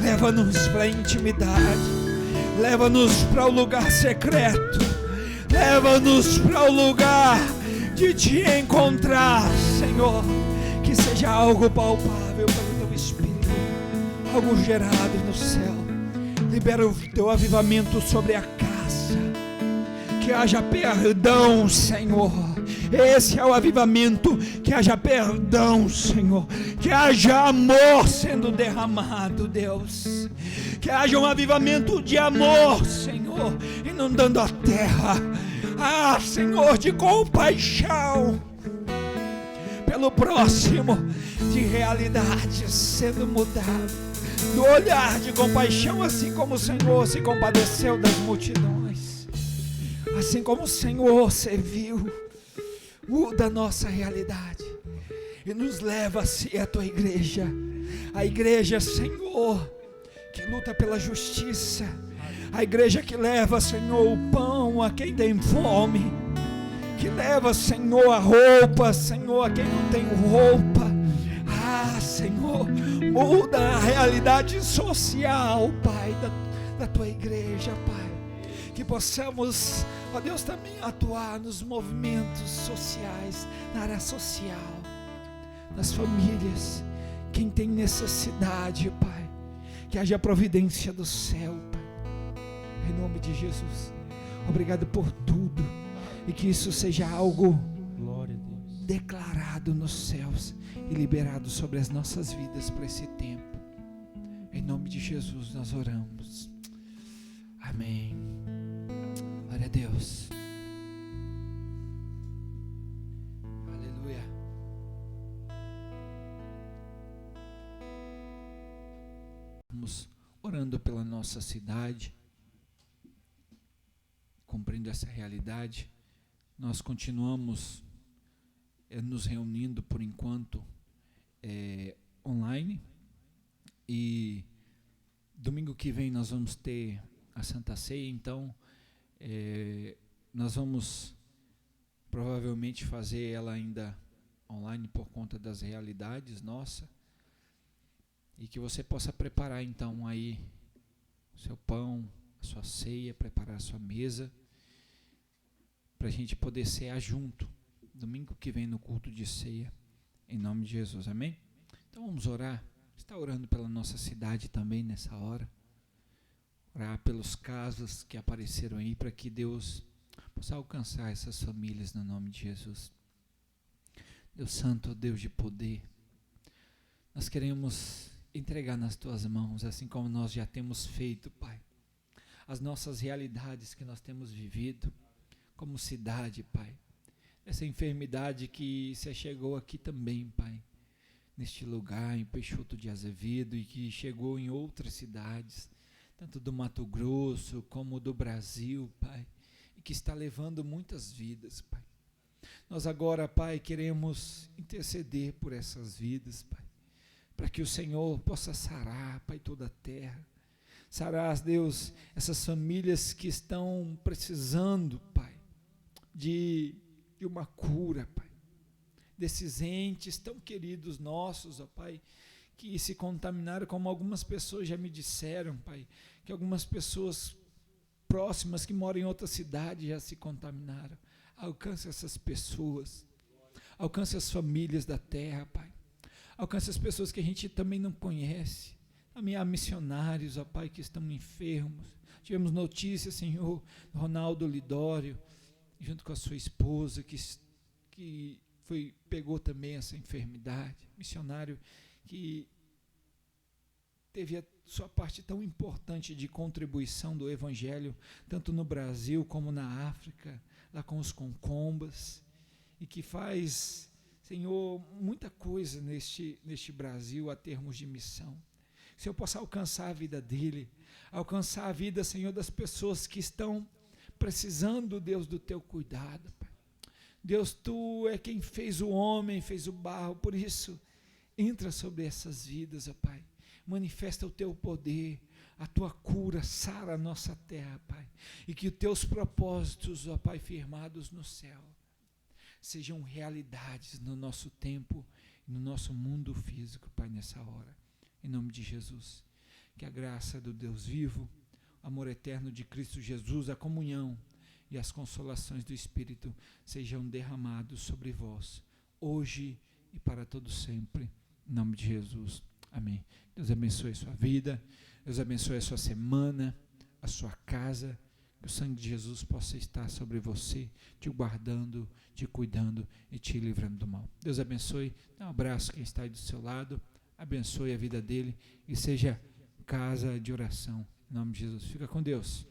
leva-nos para a intimidade, leva-nos para o lugar secreto, leva-nos para o lugar de te encontrar, Senhor. Que seja algo palpável pelo teu Espírito, algo gerado no céu. Libera o teu avivamento sobre a casa. Que haja perdão, Senhor. Esse é o avivamento. Que haja perdão, Senhor. Que haja amor sendo derramado, Deus. Que haja um avivamento de amor, Senhor, inundando a terra. Ah, Senhor, de compaixão pelo próximo, de realidades sendo mudado, do olhar de compaixão, assim como o Senhor se compadeceu das multidões, assim como o Senhor serviu. Muda a nossa realidade e nos leva a ser a tua igreja, a igreja, Senhor, que luta pela justiça, a igreja que leva, Senhor, o pão a quem tem fome, que leva, Senhor, a roupa, Senhor, a quem não tem roupa. Senhor, muda a realidade social, Pai, da tua igreja, Pai. Que possamos, ó Deus, também atuar nos movimentos sociais, na área social, nas famílias. Quem tem necessidade, Pai, que haja providência do céu, Pai. Em nome de Jesus, obrigado por tudo, e que isso seja algo declarado nos céus e liberado sobre as nossas vidas para esse tempo. Em nome de Jesus nós oramos. Amém. Glória a Deus. Aleluia. Vamos orando pela nossa cidade, cumprindo essa realidade. Nós continuamos nos reunindo por enquanto online, e domingo que vem nós vamos ter a Santa Ceia. Então nós vamos provavelmente fazer ela ainda online por conta das realidades nossa, e que você possa preparar então aí o seu pão, a sua ceia, preparar a sua mesa, para a gente poder cear junto domingo que vem no culto de ceia, em nome de Jesus, amém? Então vamos orar. Está orando pela nossa cidade também nessa hora, orar pelos casos que apareceram aí, para que Deus possa alcançar essas famílias no nome de Jesus. Deus Santo, Deus de poder, nós queremos entregar nas tuas mãos, assim como nós já temos feito, Pai, as nossas realidades que nós temos vivido como cidade, Pai. Essa enfermidade que se chegou aqui também, Pai, neste lugar, em Peixoto de Azevedo, e que chegou em outras cidades, tanto do Mato Grosso como do Brasil, Pai, e que está levando muitas vidas, Pai. Nós agora, Pai, queremos interceder por essas vidas, Pai, para que o Senhor possa sarar, Pai, toda a terra. Sarar, Deus, essas famílias que estão precisando, Pai, de uma cura, Pai, desses entes tão queridos nossos, ó Pai, que se contaminaram, como algumas pessoas já me disseram, Pai, que algumas pessoas próximas que moram em outra cidade já se contaminaram. Alcance essas pessoas, alcance as famílias da terra, Pai, alcance as pessoas que a gente também não conhece. Também há missionários, ó Pai, que estão enfermos. Tivemos notícias, Senhor, do Ronaldo Lidório, junto com a sua esposa, que pegou também essa enfermidade. Missionário que teve a sua parte tão importante de contribuição do Evangelho, tanto no Brasil como na África, lá com os concombas, e que faz, Senhor, muita coisa neste Brasil a termos de missão. Que o Senhor possa alcançar a vida dele, alcançar a vida, Senhor, das pessoas que estão precisando, Deus, do teu cuidado, Pai. Deus, tu é quem fez o homem, fez o barro, por isso, entra sobre essas vidas, ó Pai. Manifesta o teu poder, a tua cura, sara a nossa terra, Pai. E que os teus propósitos, ó Pai, firmados no céu, sejam realidades no nosso tempo, no nosso mundo físico, Pai, nessa hora. Em nome de Jesus. Que a graça do Deus vivo, amor eterno de Cristo Jesus, a comunhão e as consolações do Espírito sejam derramados sobre vós, hoje e para todo sempre, em nome de Jesus, amém. Deus abençoe a sua vida, Deus abençoe a sua semana, a sua casa, que o sangue de Jesus possa estar sobre você, te guardando, te cuidando e te livrando do mal. Deus abençoe, dá um abraço quem está aí do seu lado, abençoe a vida dele e seja casa de oração. Em nome de Jesus. Fica com Deus.